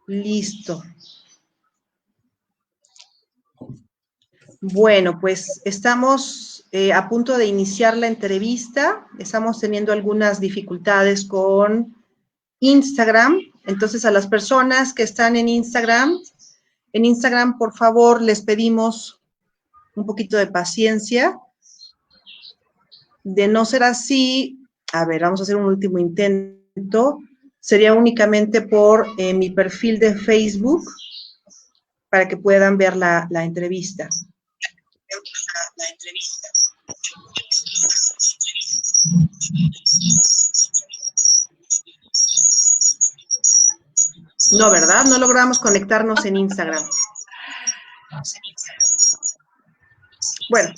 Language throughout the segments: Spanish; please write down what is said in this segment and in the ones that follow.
Listo. Bueno, pues estamos a punto de iniciar la entrevista. Estamos teniendo algunas dificultades con Instagram. Entonces, a las personas que están en Instagram, por favor, les pedimos un poquito de paciencia. De no ser así, a ver, vamos a hacer un último intento. Sería únicamente por mi perfil de Facebook para que puedan ver la entrevista. No, ¿verdad? No logramos conectarnos en Instagram. Bueno,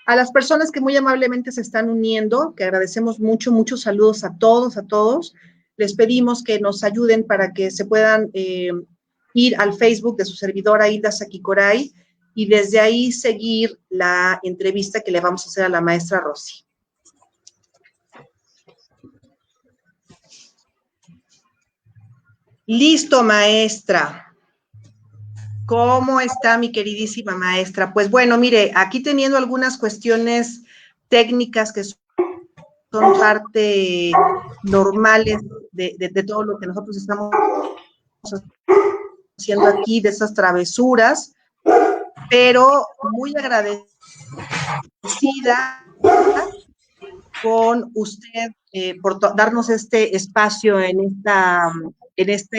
a las personas que muy amablemente se están uniendo, que agradecemos mucho, muchos saludos a todos, les pedimos que nos ayuden para que se puedan ir al Facebook de su servidora Hilda Saquicoray y desde ahí seguir la entrevista que le vamos a hacer a la maestra Rosy. Listo, maestra. ¿Cómo está mi queridísima maestra? Pues bueno, mire, aquí teniendo algunas cuestiones técnicas que son parte normales de todo lo que nosotros estamos haciendo aquí, de esas travesuras, pero muy agradecida con usted por darnos este espacio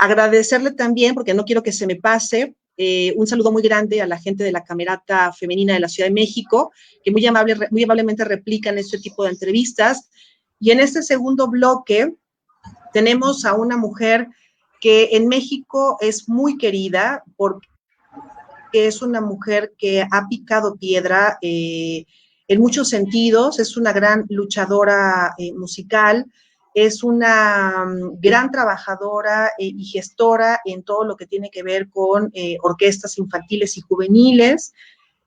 agradecerle también, porque no quiero que se me pase, un saludo muy grande a la gente de la Camerata Femenina de la Ciudad de México, que muy amablemente replican este tipo de entrevistas. Y en este segundo bloque tenemos a una mujer que en México es muy querida porque es una mujer que ha picado piedra en muchos sentidos, es una gran luchadora musical, es una gran trabajadora y gestora en todo lo que tiene que ver con orquestas infantiles y juveniles.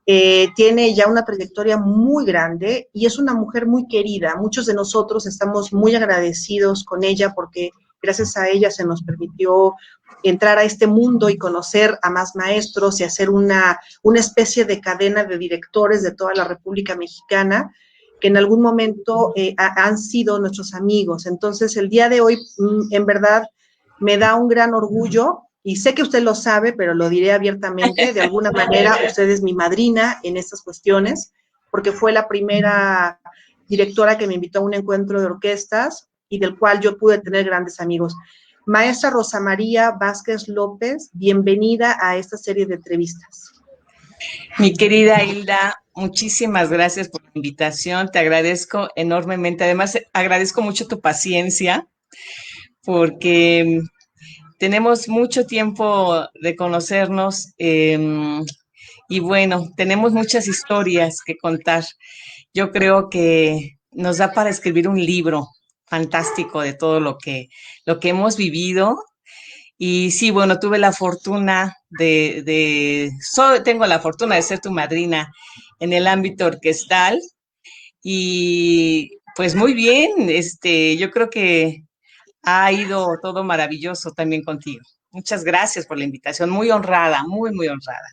Tiene ya una trayectoria muy grande y es una mujer muy querida. Muchos de nosotros estamos muy agradecidos con ella porque gracias a ella se nos permitió entrar a este mundo y conocer a más maestros y hacer una especie de cadena de directores de toda la República Mexicana que en algún momento han sido nuestros amigos. Entonces, el día de hoy, en verdad, me da un gran orgullo y sé que usted lo sabe, pero lo diré abiertamente, de alguna manera usted es mi madrina en estas cuestiones, porque fue la primera directora que me invitó a un encuentro de orquestas y del cual yo pude tener grandes amigos. Maestra Rosa María Vázquez López, bienvenida a esta serie de entrevistas. Mi querida Hilda, muchísimas gracias por la invitación, te agradezco enormemente, además agradezco mucho tu paciencia, porque tenemos mucho tiempo de conocernos y bueno, tenemos muchas historias que contar. Yo creo que nos da para escribir un libro fantástico de todo lo que hemos vivido. Y sí, bueno, tuve la fortuna tengo la fortuna de ser tu madrina en el ámbito orquestal. Y pues muy bien, yo creo que ha ido todo maravilloso también contigo. Muchas gracias por la invitación, muy honrada, muy, muy honrada.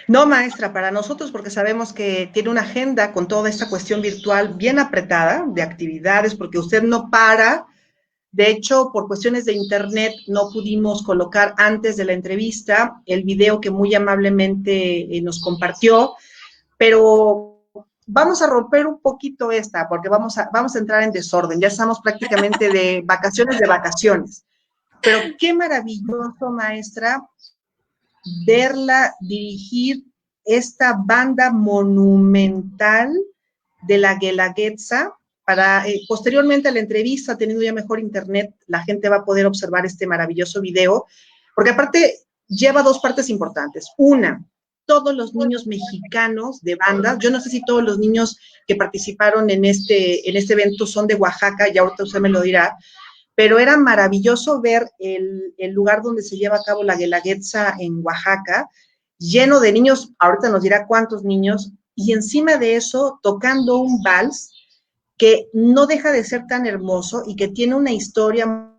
No, maestra, para nosotros, porque sabemos que tiene una agenda con toda esta cuestión virtual bien apretada de actividades, porque usted no para. De hecho, por cuestiones de internet no pudimos colocar antes de la entrevista el video que muy amablemente nos compartió, pero vamos a romper un poquito porque vamos a entrar en desorden. Ya estamos prácticamente de vacaciones. Pero qué maravilloso, maestra, verla dirigir esta banda monumental de la Guelaguetza. Para posteriormente a la entrevista, teniendo ya mejor internet, la gente va a poder observar este maravilloso video, porque aparte lleva dos partes importantes. Una, todos los niños mexicanos de bandas, yo no sé si todos los niños que participaron en este evento son de Oaxaca, ya ahorita usted me lo dirá, pero era maravilloso ver el lugar donde se lleva a cabo la Guelaguetza en Oaxaca, lleno de niños, ahorita nos dirá cuántos niños, y encima de eso tocando un vals que no deja de ser tan hermoso y que tiene una historia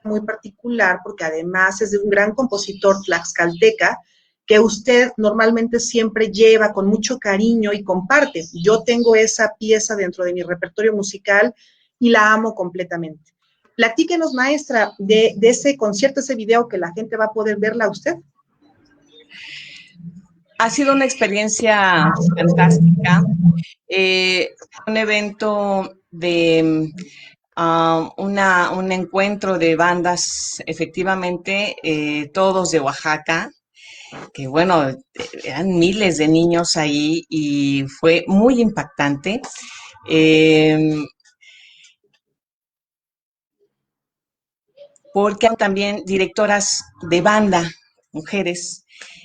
muy particular, porque además es de un gran compositor tlaxcalteca, que usted normalmente siempre lleva con mucho cariño y comparte. Yo tengo esa pieza dentro de mi repertorio musical y la amo completamente. Platíquenos, maestra, de ese concierto, ese video que la gente va a poder verla a usted. Ha sido una experiencia fantástica. Un evento de un encuentro de bandas, efectivamente, todos de Oaxaca, que bueno, eran miles de niños ahí y fue muy impactante. Eh, Porque también directoras de banda, mujeres,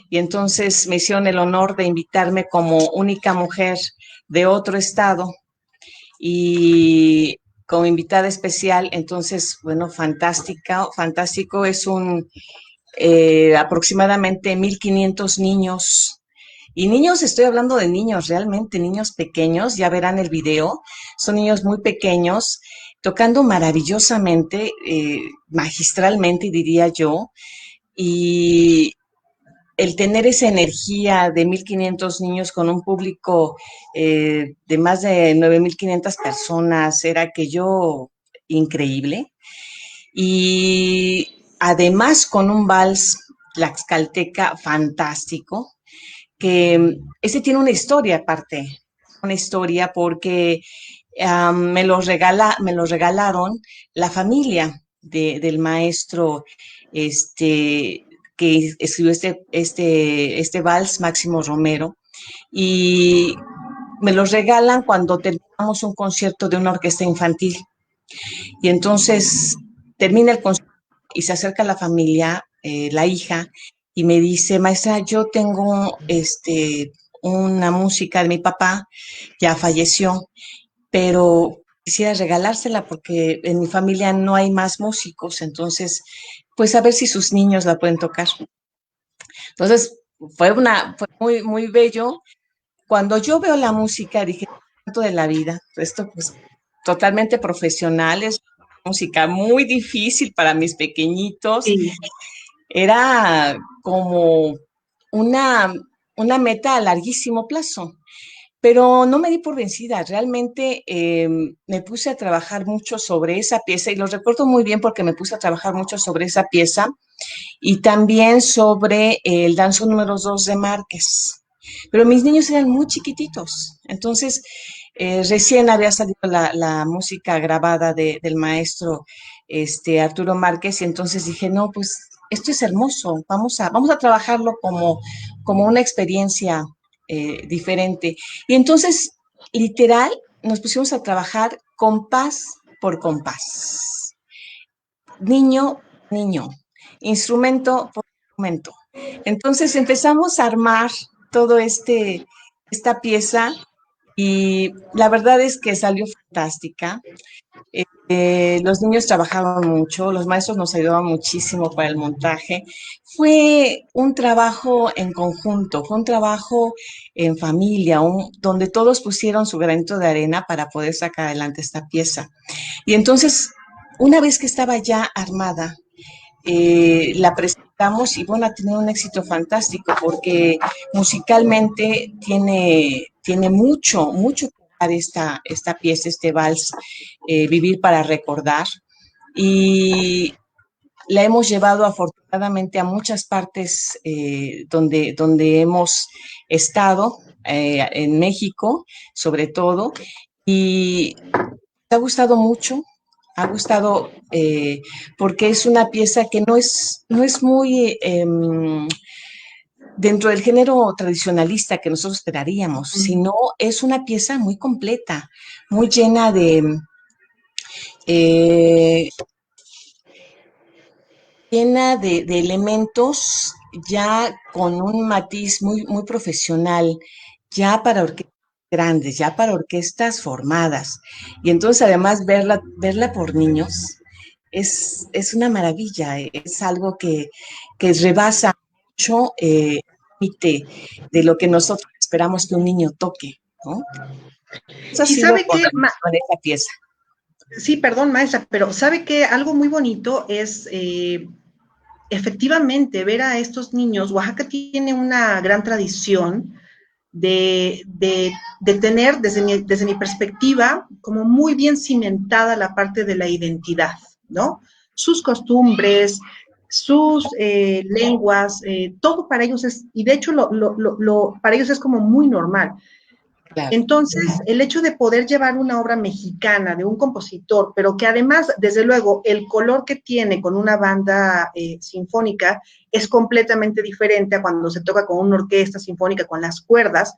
y entonces me hicieron el honor de invitarme como única mujer de otro estado y como invitada especial, entonces, bueno, fantástico, es aproximadamente 1,500 niños. Y niños, estoy hablando de niños, realmente niños pequeños, ya verán el video, son niños muy pequeños, tocando maravillosamente, magistralmente, diría yo, y el tener esa energía de 1,500 niños con un público de más de 9,500 personas era aquello increíble. Y además con un vals tlaxcalteca fantástico, que ese tiene una historia aparte, una historia porque me los regalaron la familia del maestro que escribió este vals, Máximo Romero, y me los regalan cuando terminamos un concierto de una orquesta infantil. Y entonces termina el concierto y se acerca la familia, la hija, y me dice, maestra, yo tengo una música de mi papá, ya falleció, pero quisiera regalársela porque en mi familia no hay más músicos, entonces, pues a ver si sus niños la pueden tocar. Entonces, fue muy, muy bello. Cuando yo veo la música, dije, tanto de la vida, esto pues totalmente profesional, es música muy difícil para mis pequeñitos. Sí. Era como una, una meta a larguísimo plazo. Pero no me di por vencida, realmente me puse a trabajar mucho sobre esa pieza y lo recuerdo muy bien porque me puse a trabajar mucho sobre esa pieza y también sobre el danzo número 2 de Márquez. Pero mis niños eran muy chiquititos, entonces recién había salido la música grabada del maestro Arturo Márquez y entonces dije, no, pues esto es hermoso, vamos a trabajarlo como una experiencia diferente. Y entonces, literal, nos pusimos a trabajar compás por compás. Niño, niño, instrumento por instrumento. Entonces empezamos a armar todo esta pieza y la verdad es que salió fantástica. Los niños trabajaron mucho, los maestros nos ayudaban muchísimo para el montaje. Fue un trabajo en conjunto, fue un trabajo en familia, donde todos pusieron su granito de arena para poder sacar adelante esta pieza. Y entonces, una vez que estaba ya armada, la presentamos y bueno, ha tenido un éxito fantástico porque musicalmente tiene mucho que dar esta pieza, este vals, Vivir para Recordar. Y la hemos llevado afortunadamente a muchas partes donde hemos estado, en México sobre todo, y ha gustado mucho, ha gustado porque es una pieza que no es muy dentro del género tradicionalista que nosotros esperaríamos, sino es una pieza muy completa, muy llena eh, de elementos ya con un matiz muy profesional, ya para orquestas grandes, ya para orquestas formadas. Y entonces además verla por niños es una maravilla, es algo que rebasa mucho de lo que nosotros esperamos que un niño toque, ¿no? Eso ha Y sido sabe con que esa pieza. Sí, perdón, maestra, pero ¿sabe qué? Algo muy bonito es efectivamente ver a estos niños. Oaxaca tiene una gran tradición de tener, desde mi perspectiva, como muy bien cimentada la parte de la identidad, ¿no? Sus costumbres, sus lenguas, todo para ellos es, y de hecho para ellos es como muy normal. Claro. Entonces, el hecho de poder llevar una obra mexicana de un compositor, pero que además, desde luego, el color que tiene con una banda sinfónica es completamente diferente a cuando se toca con una orquesta sinfónica con las cuerdas,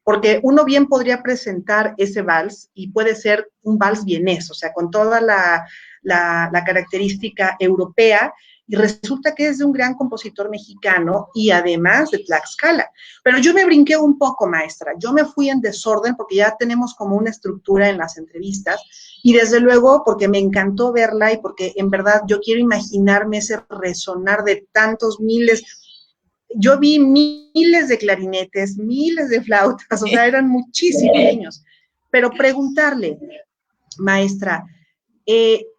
porque uno bien podría presentar ese vals y puede ser un vals vienés, o sea, con toda la característica europea, y resulta que es de un gran compositor mexicano y además de Tlaxcala. Pero yo me brinqué un poco, maestra, yo me fui en desorden porque ya tenemos como una estructura en las entrevistas y desde luego porque me encantó verla y porque en verdad yo quiero imaginarme ese resonar de tantos miles. Yo vi miles de clarinetes, miles de flautas, o sea, eran muchísimos niños. Pero preguntarle, maestra,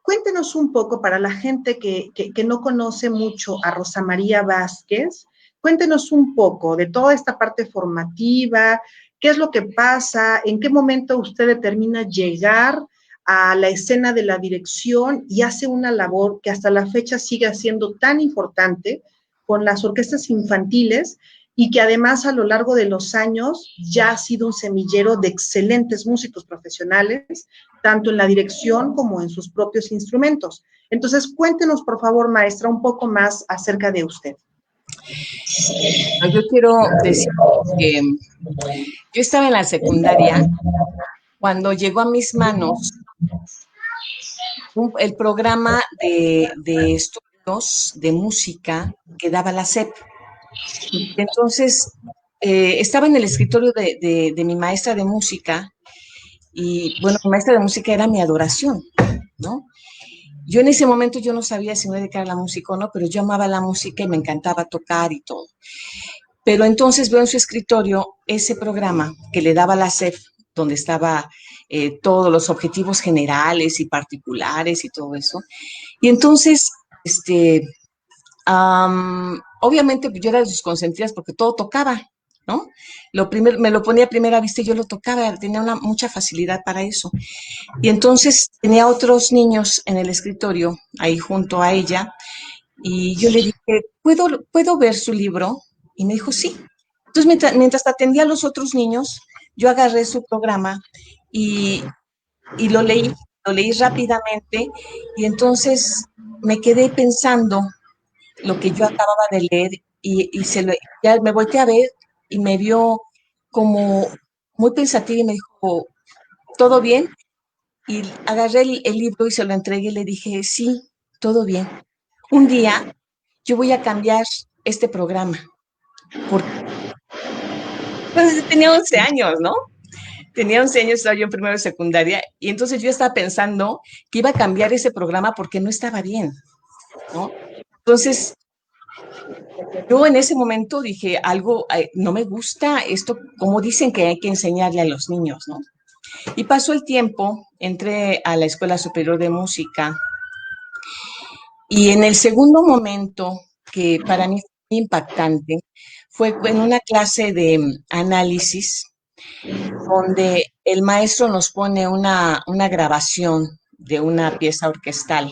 cuéntenos un poco para la gente que no conoce mucho a Rosa María Vázquez, cuéntenos un poco de toda esta parte formativa, qué es lo que pasa, en qué momento usted determina llegar a la escena de la dirección y hace una labor que hasta la fecha sigue siendo tan importante con las orquestas infantiles y que además a lo largo de los años ya ha sido un semillero de excelentes músicos profesionales, tanto en la dirección como en sus propios instrumentos. Entonces, cuéntenos, por favor, maestra, un poco más acerca de usted. Yo quiero decir que yo estaba en la secundaria cuando llegó a mis manos el programa de estudios de música que daba la SEP. Entonces, estaba en el escritorio de mi maestra de música y, bueno, mi maestra de música era mi adoración, ¿no? Yo en ese momento yo no sabía si me iba a dedicar a la música o no, pero yo amaba la música y me encantaba tocar y todo. Pero entonces veo en su escritorio ese programa que le daba la SEP, donde estaba todos los objetivos generales y particulares y todo eso. Y entonces, obviamente yo era de sus consentidas porque todo tocaba, ¿no? Me lo ponía a primera vista y yo lo tocaba, tenía mucha facilidad para eso. Y entonces tenía otros niños en el escritorio, ahí junto a ella, y yo le dije, ¿puedo ver su libro? Y me dijo, sí. Entonces, mientras atendía a los otros niños, yo agarré su programa y, y lo leí rápidamente, y entonces me quedé pensando lo que yo acababa de leer ya me volteé a ver y me vio como muy pensativa y me dijo, ¿todo bien? Y agarré el libro y se lo entregué y le dije, sí, todo bien. Un día yo voy a cambiar este programa, porque pues, tenía 11 años, ¿no? Tenía 11 años, estaba yo en primero de secundaria, y entonces yo estaba pensando que iba a cambiar ese programa porque no estaba bien, ¿no? Entonces, yo en ese momento dije, algo, no me gusta esto, como dicen que hay que enseñarle a los niños, ¿no? Y pasó el tiempo, entré a la Escuela Superior de Música, y en el segundo momento, que para mí fue muy impactante, fue en una clase de análisis, donde el maestro nos pone una grabación de una pieza orquestal,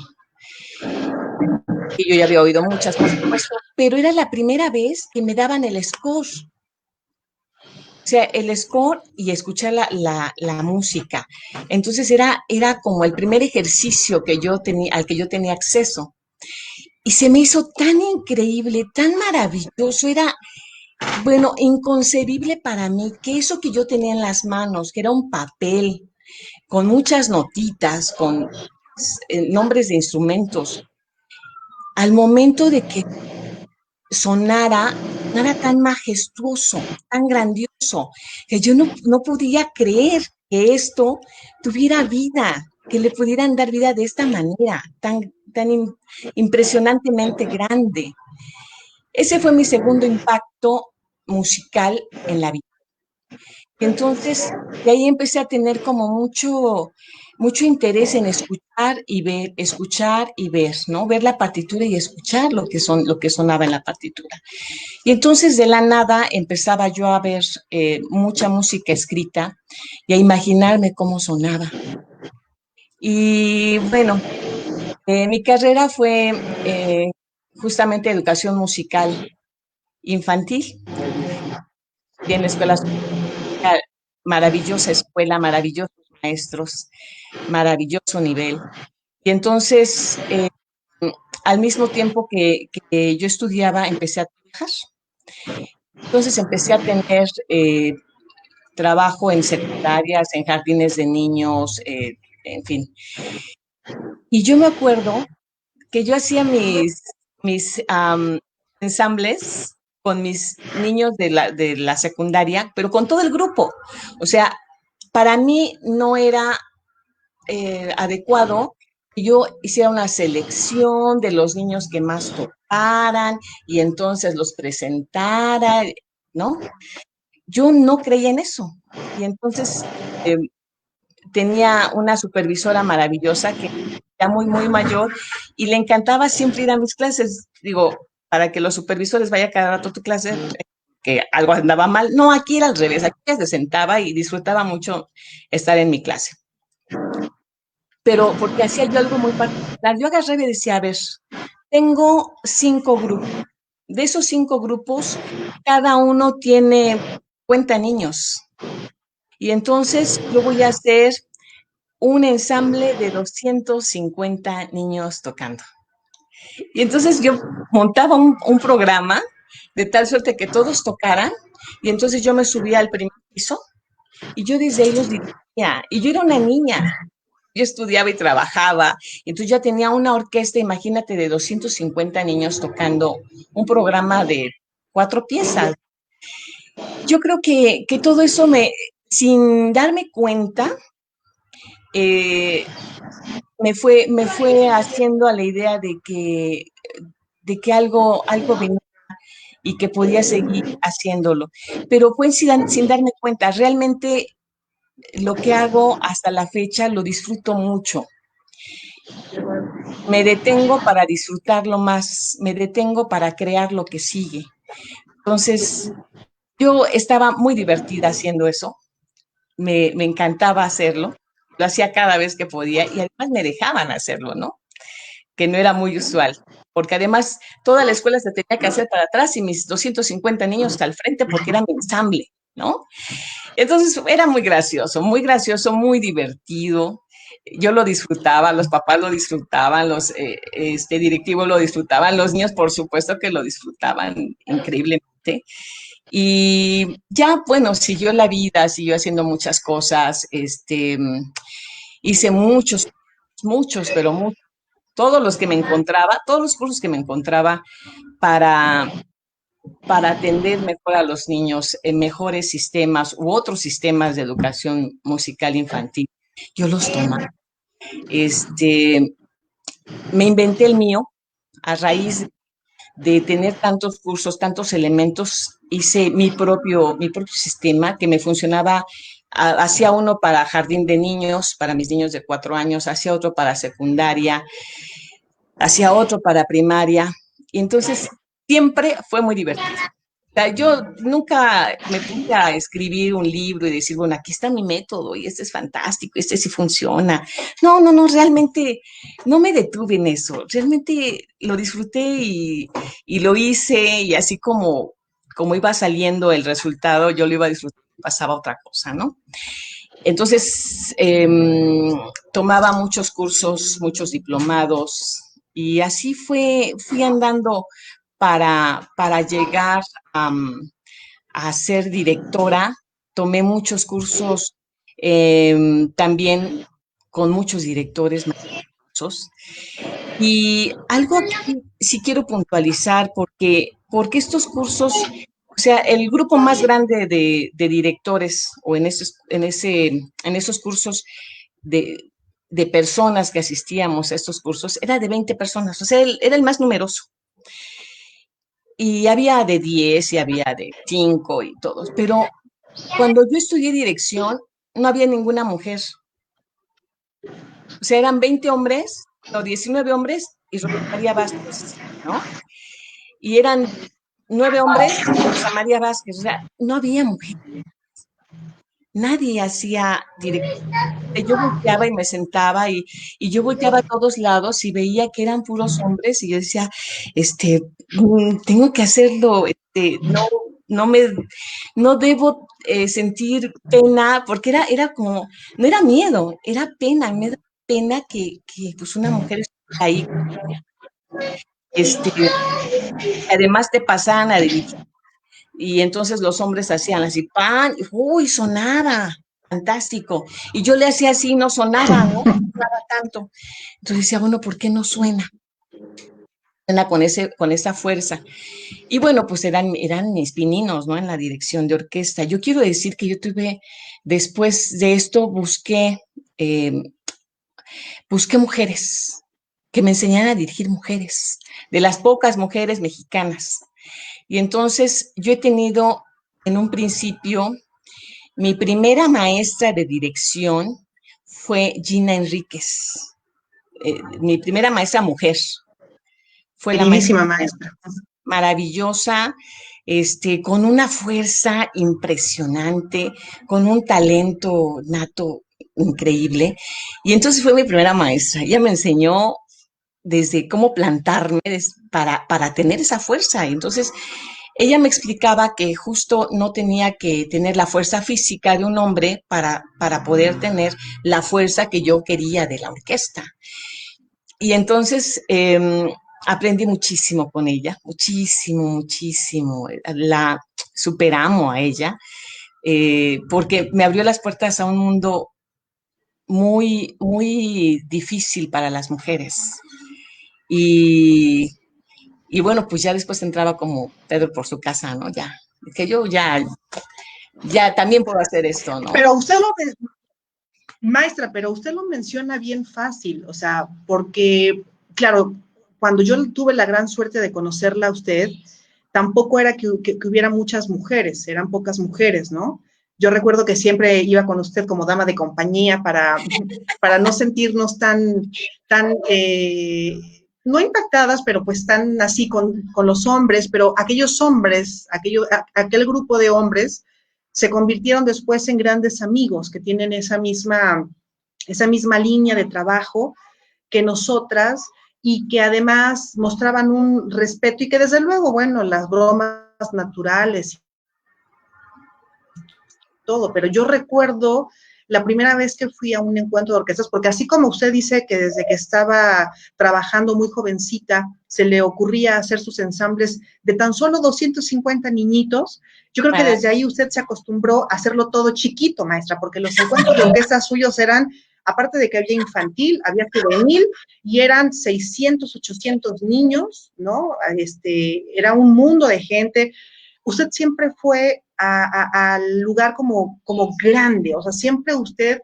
que yo ya había oído muchas, por supuesto, pero era la primera vez que me daban el score. O sea, el score y escuchar la música. Entonces era como el primer ejercicio al que yo tenía acceso. Y se me hizo tan increíble, tan maravilloso, era, bueno, inconcebible para mí que eso que yo tenía en las manos, que era un papel con muchas notitas, con nombres de instrumentos, al momento de que sonara tan majestuoso, tan grandioso, que yo no podía creer que esto tuviera vida, que le pudieran dar vida de esta manera, tan impresionantemente grande. Ese fue mi segundo impacto musical en la vida. Entonces, de ahí empecé a tener como mucho interés en escuchar y ver, ¿no? Ver la partitura y escuchar lo que sonaba en la partitura. Y entonces de la nada empezaba yo a ver mucha música escrita y a imaginarme cómo sonaba. Y bueno, mi carrera fue justamente educación musical infantil y en la escuela, maravillosa escuela, maravillosos maestros, maravilloso nivel. Y entonces, al mismo tiempo que yo estudiaba, empecé a trabajar. Entonces empecé a tener trabajo en secundarias, en jardines de niños, en fin. Y yo me acuerdo que yo hacía mis ensambles con mis niños de la secundaria, pero con todo el grupo. O sea, para mí no era adecuado que yo hiciera una selección de los niños que más tocaran y entonces los presentara, ¿no? Yo no creía en eso. Y entonces eh, tenía una supervisora maravillosa que era muy, muy mayor y le encantaba siempre ir a mis clases. Digo, para que los supervisores vayan cada rato a tu clase, que algo andaba mal. No, aquí era al revés. Aquí ella se sentaba y disfrutaba mucho estar en mi clase. Pero porque hacía yo algo muy particular. Yo agarré y decía, a ver, tengo 5 grupos. De esos 5 grupos, cada uno tiene 50 niños. Y entonces yo voy a hacer un ensamble de 250 niños tocando. Y entonces yo montaba un programa de tal suerte que todos tocaran y entonces yo me subía al primer piso y yo desde ahí los dirigía. Y yo era una niña, yo estudiaba y trabajaba, entonces ya tenía una orquesta, imagínate, de 250 niños tocando un programa de 4 piezas. Yo creo que todo eso sin darme cuenta, eh, me fue haciendo a la idea de que algo venía y que podía seguir haciéndolo. Pero fue sin darme cuenta, realmente lo que hago hasta la fecha lo disfruto mucho. Me detengo para disfrutarlo más, me detengo para crear lo que sigue. Entonces, yo estaba muy divertida haciendo eso, me encantaba hacerlo, lo hacía cada vez que podía y además me dejaban hacerlo, ¿no? Que no era muy usual, porque además toda la escuela se tenía que hacer para atrás y mis 250 niños al frente porque era mi ensamble, ¿no? Entonces era muy gracioso, muy divertido. Yo lo disfrutaba, los papás lo disfrutaban, los directivos lo disfrutaban, los niños por supuesto que lo disfrutaban increíblemente. Y ya, bueno, siguió la vida, siguió haciendo muchas cosas, hice pero muchos, todos los que me encontraba, todos los cursos que me encontraba para, para atender mejor a los niños en mejores sistemas u otros sistemas de educación musical infantil. Yo los tomaba. Me inventé el mío a raíz de tener tantos cursos, tantos elementos, hice mi propio sistema que me funcionaba. Hacía uno para jardín de niños, para mis niños de 4 años, hacía otro para secundaria, hacía otro para primaria. Y entonces siempre fue muy divertido. O sea, yo nunca me puse a escribir un libro y decir, bueno, aquí está mi método y este es fantástico, este sí funciona. No, no, no, realmente no me detuve en eso. Realmente lo disfruté y lo hice y así como iba saliendo el resultado, yo lo iba a disfrutar y pasaba otra cosa, ¿no? Entonces, tomaba muchos cursos, muchos diplomados y así fui andando para llegar a ser directora. Tomé muchos cursos también con muchos directores maravillosos. Y algo aquí sí quiero puntualizar porque estos cursos, o sea, el grupo más grande de directores o en esos cursos de personas que asistíamos a estos cursos era de 20 personas, o sea, era el más numeroso. Y había de 10 y había de 5 y todos, pero cuando yo estudié dirección no había ninguna mujer. O sea, eran 20 hombres, no, 19 hombres y Rosa María Vázquez, ¿no? Y eran 9 hombres y Rosa María Vázquez. O sea, no había mujer. Nadie hacía dirección. Yo volteaba y me sentaba y yo volteaba a todos lados y veía que eran puros hombres y yo decía, tengo que hacerlo, no me, no debo sentir pena, porque era como, no era miedo, era pena, me da pena que pues una mujer esté ahí, además te pasaban a dirigir y entonces los hombres hacían así, pan, uy, sonaba, fantástico. Y yo le hacía así, no sonaba, ¿no? No sonaba tanto. Entonces decía, bueno, ¿por qué no suena? Suena con esa fuerza. Y bueno, pues eran mis pininos, ¿no? En la dirección de orquesta. Yo quiero decir que yo tuve, después de esto, eh, busqué mujeres que me enseñaran a dirigir mujeres, de las pocas mujeres mexicanas. Y entonces yo he tenido en un principio, mi primera maestra de dirección fue Gina Enríquez, mi primera maestra mujer. Fue la maestra Queridísima maestra. maravillosa, con una fuerza impresionante, con un talento nato increíble. Y entonces fue mi primera maestra. Ella me enseñó desde cómo plantarme para tener esa fuerza. Entonces, ella me explicaba que justo no tenía que tener la fuerza física de un hombre para poder tener la fuerza que yo quería de la orquesta. Y entonces aprendí muchísimo con ella, muchísimo, muchísimo. La superamo a ella porque me abrió las puertas a un mundo muy, muy difícil para las mujeres. Y, y bueno, pues ya después entraba como Pedro por su casa, ¿no? Ya, que yo ya también puedo hacer esto, ¿no? Pero maestra, pero usted lo menciona bien fácil, o sea, porque, claro, cuando yo tuve la gran suerte de conocerla a usted, tampoco era que hubiera muchas mujeres, eran pocas mujeres, ¿no? Yo recuerdo que siempre iba con usted como dama de compañía para no sentirnos no impactadas, pero pues tan así con los hombres, pero aquellos hombres, aquel grupo de hombres se convirtieron después en grandes amigos que tienen esa misma línea de trabajo que nosotras y que además mostraban un respeto y que desde luego, bueno, las bromas naturales, todo, pero yo recuerdo la primera vez que fui a un encuentro de orquestas, porque así como usted dice que desde que estaba trabajando muy jovencita, se le ocurría hacer sus ensambles de tan solo 250 niñitos, yo creo que desde ahí usted se acostumbró a hacerlo todo chiquito, maestra, porque los encuentros de orquestas suyos eran, aparte de que había infantil, había juvenil, y eran 600, 800 niños, ¿no? Era un mundo de gente. Usted siempre fue al lugar como grande, o sea, siempre usted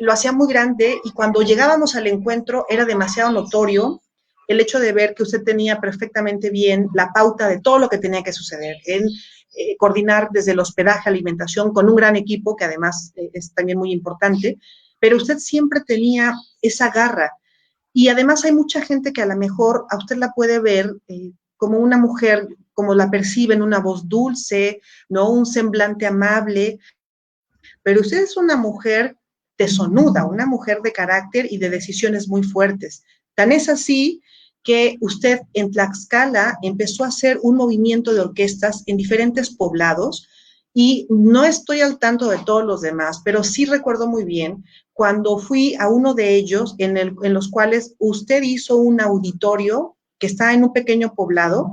lo hacía muy grande y cuando llegábamos al encuentro era demasiado notorio el hecho de ver que usted tenía perfectamente bien la pauta de todo lo que tenía que suceder, en coordinar desde el hospedaje, alimentación, con un gran equipo que además es también muy importante, pero usted siempre tenía esa garra. Y además hay mucha gente que a lo mejor a usted la puede ver como una mujer, como la perciben, una voz dulce, ¿no? Un semblante amable, pero usted es una mujer tesonuda, una mujer de carácter y de decisiones muy fuertes. Tan es así que usted en Tlaxcala empezó a hacer un movimiento de orquestas en diferentes poblados y no estoy al tanto de todos los demás, pero sí recuerdo muy bien cuando fui a uno de ellos en los cuales usted hizo un auditorio que está en un pequeño poblado,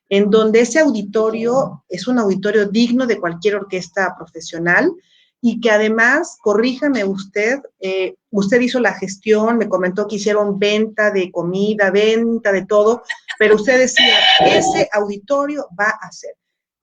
en donde ese auditorio es un auditorio digno de cualquier orquesta profesional y que además, corríjame usted, usted hizo la gestión, me comentó que hicieron venta de comida, venta de todo, pero usted decía, ese auditorio va a ser.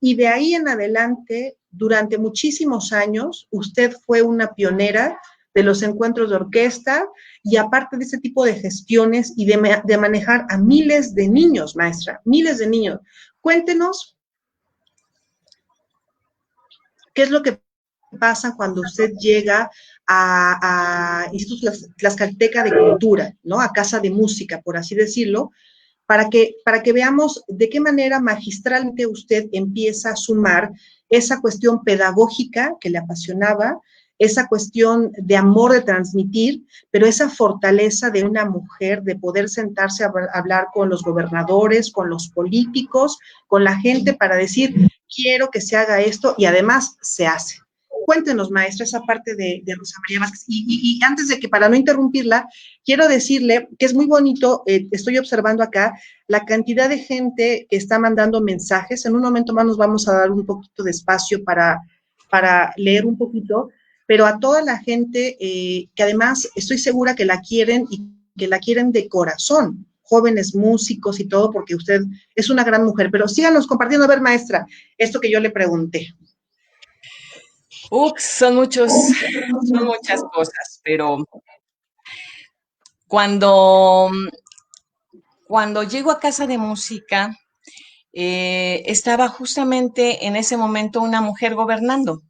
Y de ahí en adelante, durante muchísimos años, usted fue una pionera de los encuentros de orquesta y aparte de ese tipo de gestiones y de manejar a miles de niños, maestra, miles de niños. Cuéntenos qué es lo que pasa cuando usted llega a Instituto Tlaxcalteca de Cultura, ¿no? A Casa de Música, por así decirlo, para que veamos de qué manera magistralmente usted empieza a sumar esa cuestión pedagógica que le apasionaba, esa cuestión de amor de transmitir, pero esa fortaleza de una mujer de poder sentarse a hablar con los gobernadores, con los políticos, con la gente para decir, quiero que se haga esto y además se hace. Cuéntenos, maestra, esa parte de Rosa María Vázquez. Y antes de que, para no interrumpirla, quiero decirle que es muy bonito, estoy observando acá la cantidad de gente que está mandando mensajes. En un momento más nos vamos a dar un poquito de espacio para leer un poquito, pero a toda la gente que además estoy segura que la quieren y que la quieren de corazón, jóvenes músicos y todo, porque usted es una gran mujer. Pero síganos compartiendo, a ver, maestra, esto que yo le pregunté. Son muchas cosas, pero cuando, cuando llego a Casa de Música, estaba justamente en ese momento una mujer gobernando.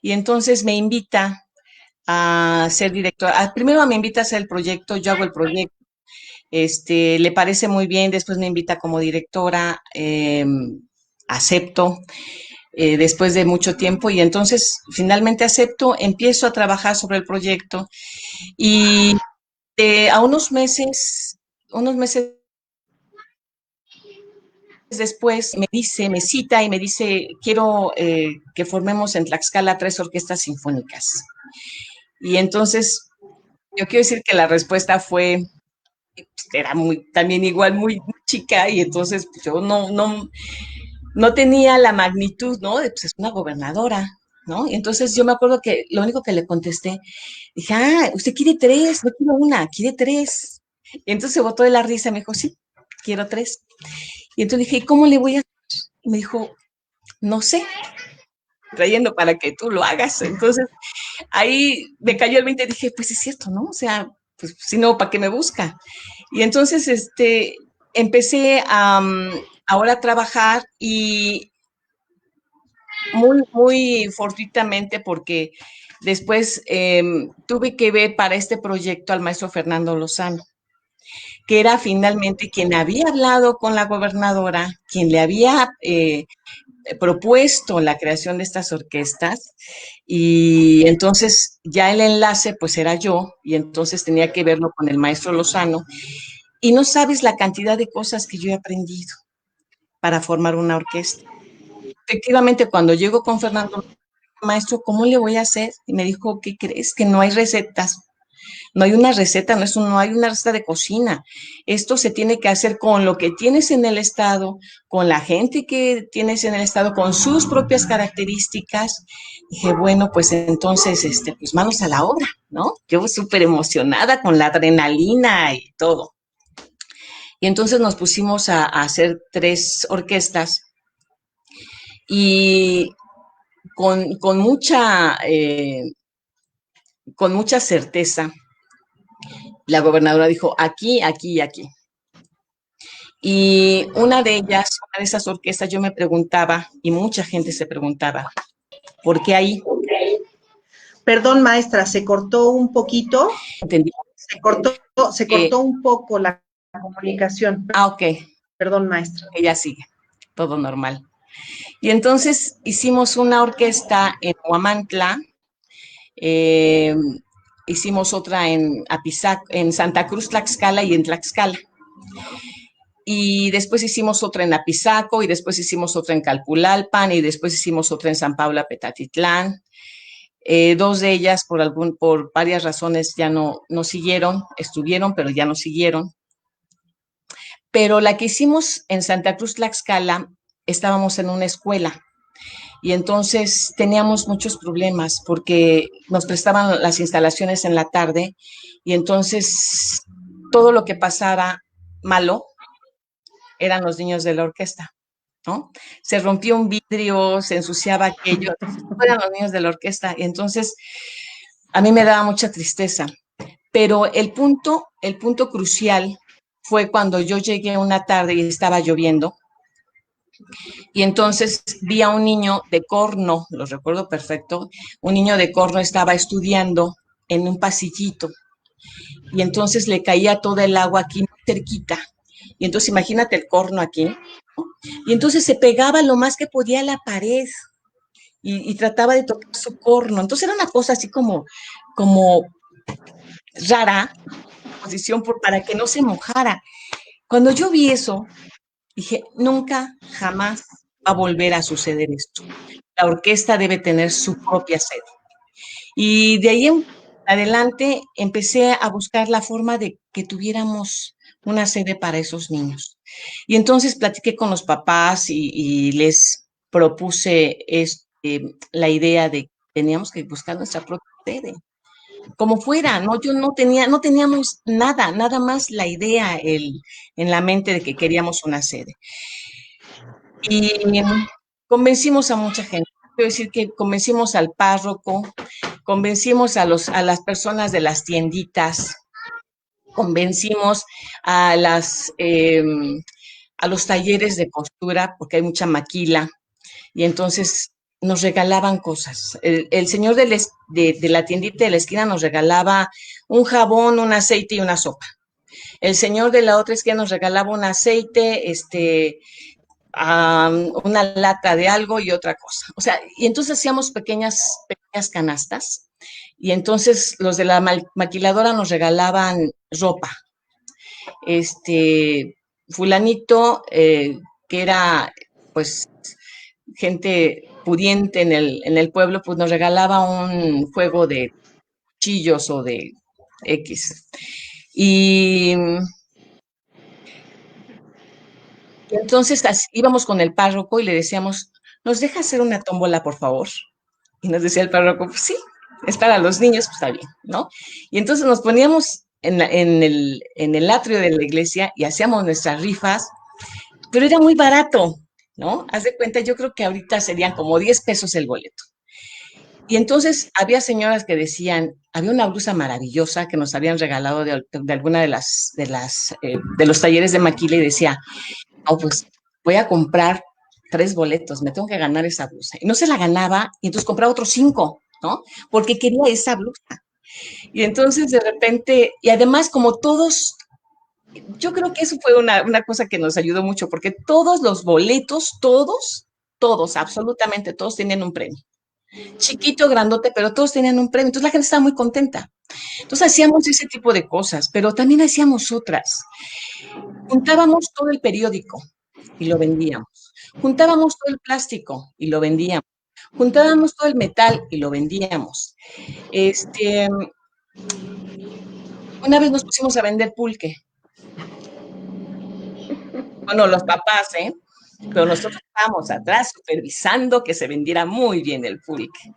Y entonces me invita a ser directora. Primero me invita a hacer el proyecto, yo hago el proyecto, le parece muy bien, después me invita como directora, acepto. Después de mucho tiempo y entonces finalmente acepto, empiezo a trabajar sobre el proyecto y a unos meses después me cita y me dice, quiero que formemos en Tlaxcala 3 orquestas sinfónicas. Y entonces yo quiero decir que la respuesta fue, era también igual muy chica y entonces yo no tenía la magnitud, ¿no? Pues es una gobernadora, ¿no? Y entonces yo me acuerdo que lo único que le contesté, dije, usted quiere 3, no quiero una, quiere 3. Y entonces se botó de la risa, me dijo, sí, quiero 3. Y entonces dije, ¿y cómo le voy a hacer? Y me dijo, no sé, trayendo para que tú lo hagas. Entonces ahí me cayó el 20 y dije, pues es cierto, ¿no? O sea, pues si no, ¿para qué me busca? Y entonces empecé ahora a trabajar y muy fortuitamente porque después tuve que ver para este proyecto al maestro Fernando Lozano, que era finalmente quien había hablado con la gobernadora, quien le había propuesto la creación de estas orquestas y entonces ya el enlace pues era yo y entonces tenía que verlo con el maestro Lozano y no sabes la cantidad de cosas que yo he aprendido para formar una orquesta. Efectivamente, cuando llego con Fernando, maestro, ¿cómo le voy a hacer? Y me dijo, ¿qué crees? Que no hay recetas. No hay una receta, no hay una receta de cocina. Esto se tiene que hacer con lo que tienes en el estado, con la gente que tienes en el estado, con sus propias características. Dije, bueno, pues entonces, pues manos a la obra, ¿no? Yo súper emocionada con la adrenalina y todo. Y entonces nos pusimos a hacer 3 orquestas y con mucha certeza, la gobernadora dijo, aquí, aquí y aquí. Y una de esas orquestas, yo me preguntaba, y mucha gente se preguntaba, ¿por qué ahí? Perdón, maestra, se cortó un poquito. ¿Entendí? Se cortó un poco la comunicación. Ok. Perdón, maestra. Ella sigue, todo normal. Y entonces hicimos una orquesta en Huamantla, hicimos otra en Apizaco, en Santa Cruz, Tlaxcala y en Tlaxcala. Y después hicimos otra en Apizaco, y después hicimos otra en Calpulalpan, y después hicimos otra en San Pablo, Petatitlán. 2 de ellas por varias razones ya no siguieron, estuvieron, pero ya no siguieron. Pero la que hicimos en Santa Cruz, Tlaxcala, estábamos en una escuela y entonces teníamos muchos problemas porque nos prestaban las instalaciones en la tarde y entonces todo lo que pasara malo eran los niños de la orquesta, ¿no? Se rompió un vidrio, se ensuciaba aquello, eran los niños de la orquesta y entonces a mí me daba mucha tristeza. Pero el punto crucial fue cuando yo llegué una tarde y estaba lloviendo Y entonces vi a un niño de Corno, lo recuerdo perfecto, un niño de Corno estaba estudiando en un pasillito y entonces le caía toda el agua aquí muy cerquita. Y entonces imagínate el corno aquí, ¿no? Y entonces se pegaba lo más que podía a la pared y trataba de tocar su corno. Entonces era una cosa así como rara, posición para que no se mojara. Cuando yo vi eso, dije, nunca, jamás va a volver a suceder esto. La orquesta debe tener su propia sede. Y de ahí en adelante empecé a buscar la forma de que tuviéramos una sede para esos niños. Y entonces platiqué con los papás y les propuse la idea de que teníamos que buscar nuestra propia sede. Como fuera, ¿no? Yo no teníamos nada, nada más la idea en la mente de que queríamos una sede. Y convencimos a mucha gente. Quiero decir que convencimos al párroco, convencimos a las personas de las tienditas, convencimos a a los talleres de costura, porque hay mucha maquila, y entonces nos regalaban cosas. El señor de la tiendita de la esquina nos regalaba un jabón, un aceite y una sopa. El señor de la otra esquina nos regalaba un aceite, una lata de algo y otra cosa. O sea, y entonces hacíamos pequeñas canastas y entonces los de la maquiladora nos regalaban ropa. Fulanito, que era pues gente pudiente en el pueblo, pues nos regalaba un juego de cuchillos o de X. Y Y entonces íbamos con el párroco y le decíamos, ¿nos deja hacer una tómbola, por favor? Y nos decía el párroco, pues sí, es para los niños, pues está bien, ¿no? Y entonces nos poníamos en el atrio de la iglesia y hacíamos nuestras rifas, pero era muy barato, ¿no? Haz de cuenta, yo creo que ahorita serían como 10 pesos el boleto. Y entonces había señoras que decían, había una blusa maravillosa que nos habían regalado de alguna de los talleres de maquila y decía, oh, pues voy a comprar 3 boletos, me tengo que ganar esa blusa. Y no se la ganaba, y entonces compraba otros 5, ¿no? Porque quería esa blusa. Y entonces de repente, y además como todos, yo creo que eso fue una cosa que nos ayudó mucho, porque todos los boletos, todos, absolutamente todos tenían un premio. Chiquito, grandote, pero todos tenían un premio. Entonces la gente estaba muy contenta. Entonces hacíamos ese tipo de cosas, pero también hacíamos otras. Juntábamos todo el periódico y lo vendíamos. Juntábamos todo el plástico y lo vendíamos. Juntábamos todo el metal y lo vendíamos. Este, una vez nos pusimos a vender pulque. Bueno, los papás, ¿eh? Pero nosotros estábamos atrás supervisando que se vendiera muy bien el pulque.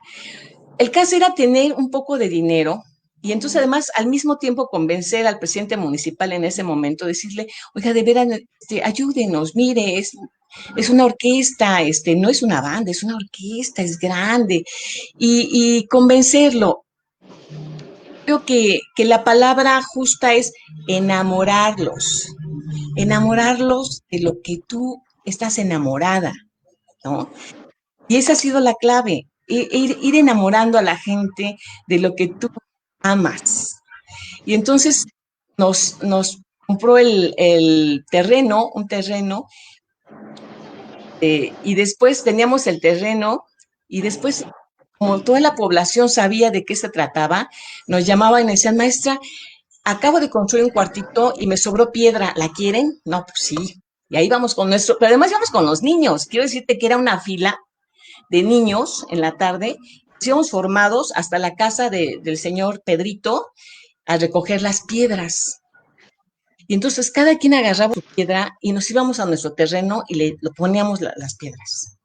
El caso era tener un poco de dinero y entonces además al mismo tiempo convencer al presidente municipal en ese momento, decirle, oiga, de veras, ayúdenos, mire, es una orquesta, no es una banda, es una orquesta, es grande, y convencerlo. Creo que la palabra justa es enamorarlos de lo que tú estás enamorada, ¿no? Y esa ha sido la clave, ir enamorando a la gente de lo que tú amas. Y entonces nos compró el terreno, un terreno, y después teníamos el terreno, y después, como toda la población sabía de qué se trataba, nos llamaban y nos decían, maestra, acabo de construir un cuartito y me sobró piedra, ¿la quieren? No, pues sí. Y ahí vamos con pero además íbamos con los niños. Quiero decirte que era una fila de niños en la tarde, nos íbamos formados hasta la casa del señor Pedrito a recoger las piedras. Y entonces cada quien agarraba su piedra y nos íbamos a nuestro terreno y lo poníamos las piedras.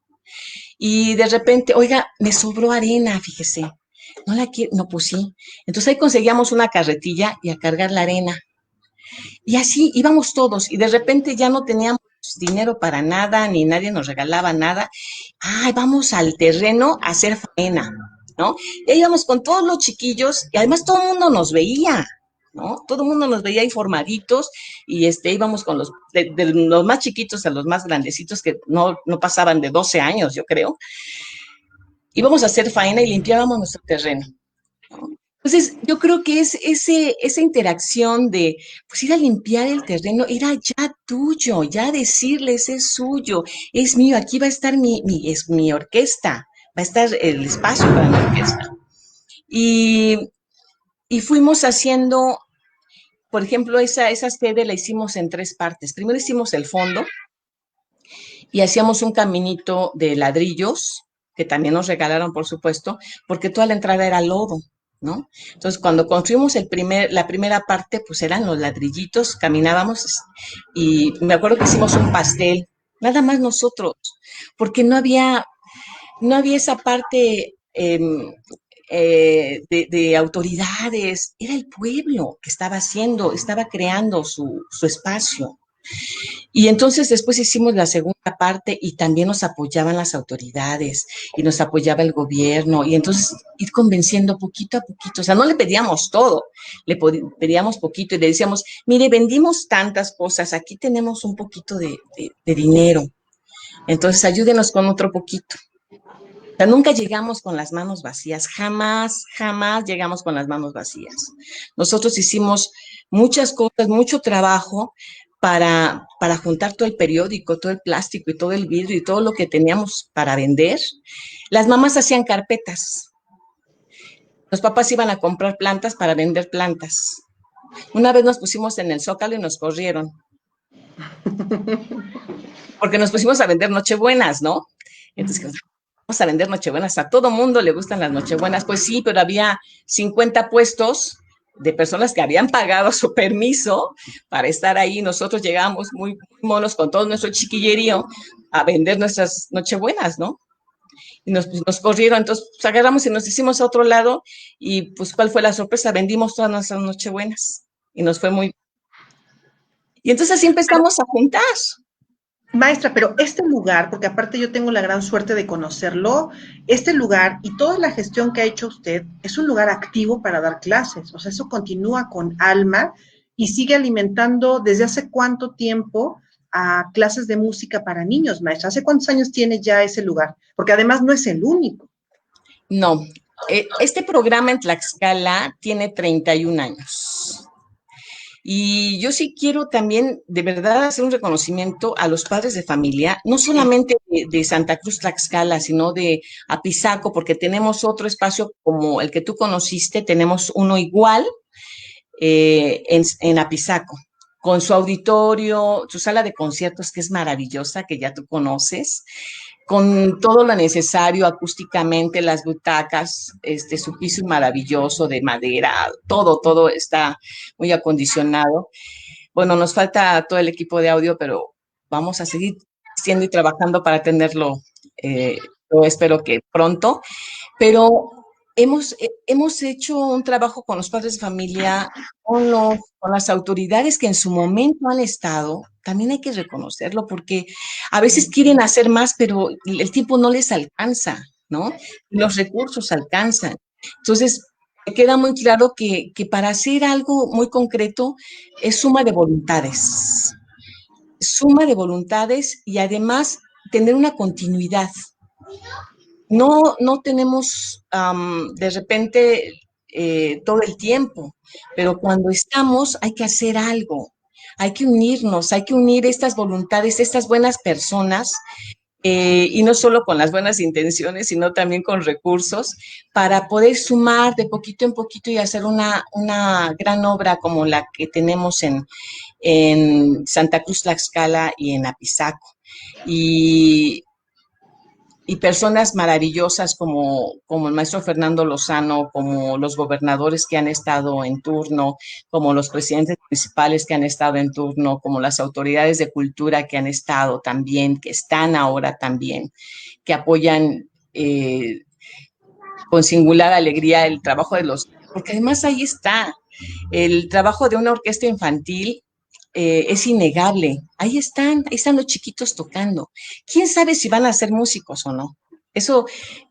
Y de repente, oiga, me sobró arena, fíjese. No la quiero, no, pues sí. Entonces ahí conseguíamos una carretilla y a cargar la arena. Y así íbamos todos y de repente ya no teníamos dinero para nada, ni nadie nos regalaba nada. Ay, vamos al terreno a hacer faena, ¿no? Y ahí íbamos con todos los chiquillos y además todo el mundo nos veía, ¿no? Todo el mundo nos veía informaditos y íbamos con de los más chiquitos a los más grandecitos que no pasaban de 12 años, yo creo. Íbamos a hacer faena y limpiábamos nuestro terreno, ¿no? Entonces, yo creo que esa interacción de pues ir a limpiar el terreno era ya tuyo, ya decirles es suyo, es mío, aquí va a estar es mi orquesta, va a estar el espacio para mi orquesta. Y fuimos haciendo, por ejemplo, esa sede la hicimos en 3 partes. Primero hicimos el fondo y hacíamos un caminito de ladrillos, que también nos regalaron, por supuesto, porque toda la entrada era lodo, ¿no? Entonces, cuando construimos la primera parte, pues eran los ladrillitos, caminábamos y me acuerdo que hicimos un pastel, nada más nosotros, porque no había esa parte de autoridades, era el pueblo que estaba creando su espacio. Y entonces después hicimos la segunda parte y también nos apoyaban las autoridades y nos apoyaba el gobierno y entonces ir convenciendo poquito a poquito, o sea, no le pedíamos todo, le pedíamos poquito y le decíamos, mire, vendimos tantas cosas, aquí tenemos un poquito de dinero, entonces ayúdenos con otro poquito. O sea, nunca llegamos con las manos vacías, jamás llegamos con las manos vacías. Nosotros hicimos muchas cosas, mucho trabajo para juntar todo el periódico, todo el plástico y todo el vidrio y todo lo que teníamos para vender. Las mamás hacían carpetas. Los papás iban a comprar plantas para vender plantas. Una vez nos pusimos en el Zócalo y nos corrieron. Porque nos pusimos a vender nochebuenas, ¿no? Entonces, vamos a vender nochebuenas, a todo mundo le gustan las nochebuenas, pues sí, pero había 50 puestos de personas que habían pagado su permiso para estar ahí, nosotros llegábamos muy monos con todo nuestro chiquillerío a vender nuestras nochebuenas, ¿no? Y nos corrieron, entonces pues, agarramos y nos hicimos a otro lado y pues ¿cuál fue la sorpresa? Vendimos todas nuestras nochebuenas y nos fue muy... Y entonces así empezamos a juntar. Maestra, pero este lugar, porque aparte yo tengo la gran suerte de conocerlo, este lugar y toda la gestión que ha hecho usted es un lugar activo para dar clases, o sea, eso continúa con alma y sigue alimentando desde hace cuánto tiempo a clases de música para niños, maestra. ¿Hace cuántos años tiene ya ese lugar? Porque además no es el único. No, este programa en Tlaxcala tiene 31 años. Y yo sí quiero también, de verdad, hacer un reconocimiento a los padres de familia, no solamente de Santa Cruz Tlaxcala, sino de Apizaco, porque tenemos otro espacio como el que tú conociste, tenemos uno igual en Apizaco, con su auditorio, su sala de conciertos, que es maravillosa, que ya tú conoces, con todo lo necesario acústicamente, las butacas, su piso maravilloso de madera, todo está muy acondicionado. Bueno, nos falta todo el equipo de audio, pero vamos a seguir siendo y trabajando para tenerlo, yo espero que pronto, pero hemos hecho un trabajo con los padres de familia, con las autoridades que en su momento han estado, también hay que reconocerlo, porque a veces quieren hacer más, pero el tiempo no les alcanza, ¿no? Los recursos alcanzan. Entonces, me queda muy claro que para hacer algo muy concreto es suma de voluntades y además tener una continuidad. No tenemos de repente todo el tiempo, pero cuando estamos hay que hacer algo, hay que unirnos, hay que unir estas voluntades, estas buenas personas, y no solo con las buenas intenciones, sino también con recursos, para poder sumar de poquito en poquito y hacer una gran obra como la que tenemos en Santa Cruz Tlaxcala y en Apizaco. Y personas maravillosas como el maestro Fernando Lozano, como los gobernadores que han estado en turno, como los presidentes municipales que han estado en turno, como las autoridades de cultura que han estado también, que están ahora también, que apoyan con singular alegría el trabajo de los, porque además ahí está, el trabajo de una orquesta infantil es innegable. Ahí están los chiquitos tocando. ¿Quién sabe si van a ser músicos o no? Eso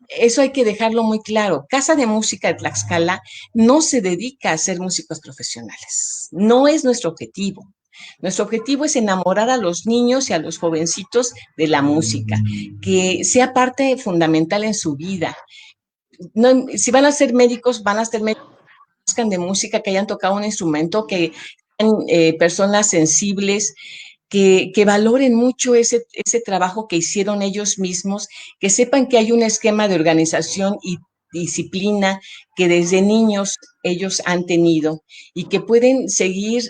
eso hay que dejarlo muy claro. Casa de Música de Tlaxcala no se dedica a ser músicos profesionales. No es nuestro objetivo. Nuestro objetivo es enamorar a los niños y a los jovencitos de la música, que sea parte fundamental en su vida. No, si van a ser médicos, van a ser médicos que conozcan de música, que hayan tocado un instrumento, que sean personas sensibles, que valoren mucho ese trabajo que hicieron ellos mismos, que sepan que hay un esquema de organización y disciplina que desde niños ellos han tenido y que pueden seguir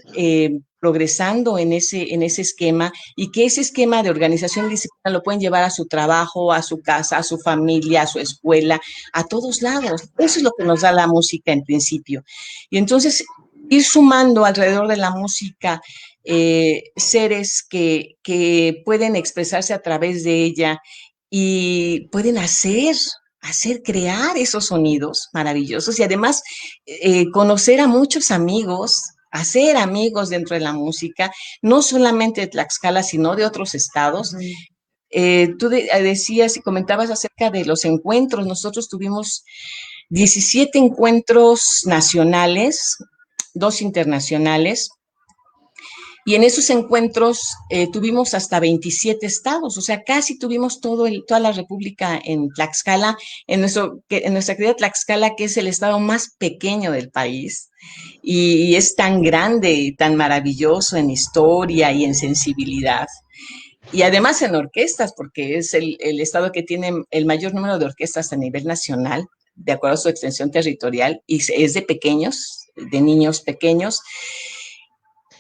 progresando en ese esquema y que ese esquema de organización y disciplina lo pueden llevar a su trabajo, a su casa, a su familia, a su escuela, a todos lados. Eso es lo que nos da la música en principio. Y entonces ir sumando alrededor de la música seres que pueden expresarse a través de ella y pueden crear esos sonidos maravillosos y además conocer a muchos amigos, hacer amigos dentro de la música, no solamente de Tlaxcala, sino de otros estados. Tú decías y comentabas acerca de los encuentros. Nosotros tuvimos 17 encuentros nacionales, 2 internacionales. Y en esos encuentros tuvimos hasta 27 estados, o sea, casi tuvimos toda la República en Tlaxcala, en nuestra querida Tlaxcala, que es el estado más pequeño del país, y es tan grande y tan maravilloso en historia y en sensibilidad. Y además en orquestas, porque es el estado que tiene el mayor número de orquestas a nivel nacional, de acuerdo a su extensión territorial, y es de pequeños, de niños pequeños.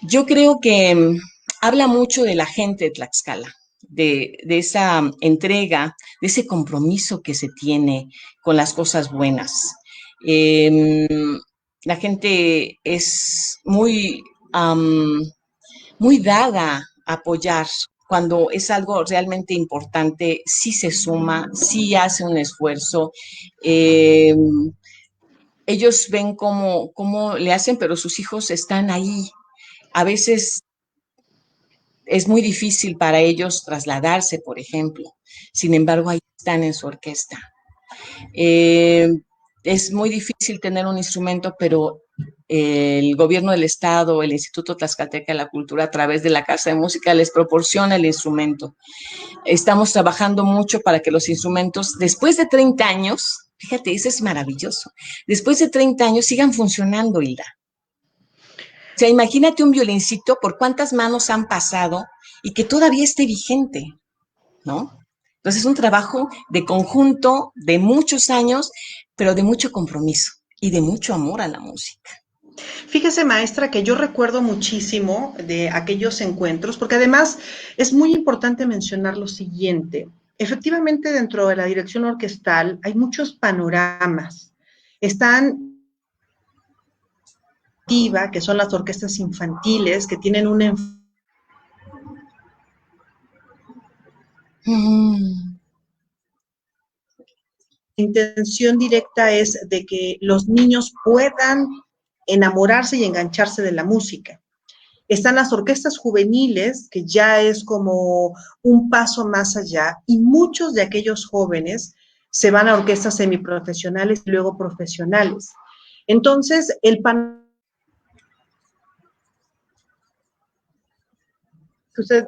Yo creo que habla mucho de la gente de Tlaxcala, de esa entrega, de ese compromiso que se tiene con las cosas buenas. Eh, la gente es muy dada a apoyar. Cuando es algo realmente importante, sí se suma, sí hace un esfuerzo. Eh, ellos ven cómo le hacen, pero sus hijos están ahí. A veces es muy difícil para ellos trasladarse, por ejemplo. Sin embargo, ahí están en su orquesta. Eh, es muy difícil tener un instrumento, pero el gobierno del estado, el Instituto Tlaxcalteca de la Cultura, a través de la Casa de Música, les proporciona el instrumento. Estamos trabajando mucho para que los instrumentos, después de 30 años, fíjate, eso es maravilloso, después de 30 años sigan funcionando, Hilda. O sea, imagínate un violincito por cuántas manos han pasado y que todavía esté vigente, ¿no? Entonces es un trabajo de conjunto de muchos años, pero de mucho compromiso y de mucho amor a la música. Fíjese, maestra, que yo recuerdo muchísimo de aquellos encuentros, porque además es muy importante mencionar lo siguiente. Efectivamente, dentro de la dirección orquestal hay muchos panoramas. Están que son las orquestas infantiles, que tienen una intención directa es de que los niños puedan enamorarse y engancharse de la música. Están las orquestas juveniles, que ya es como un paso más allá, y muchos de aquellos jóvenes se van a orquestas semiprofesionales y luego profesionales. Entonces, el panorama que usted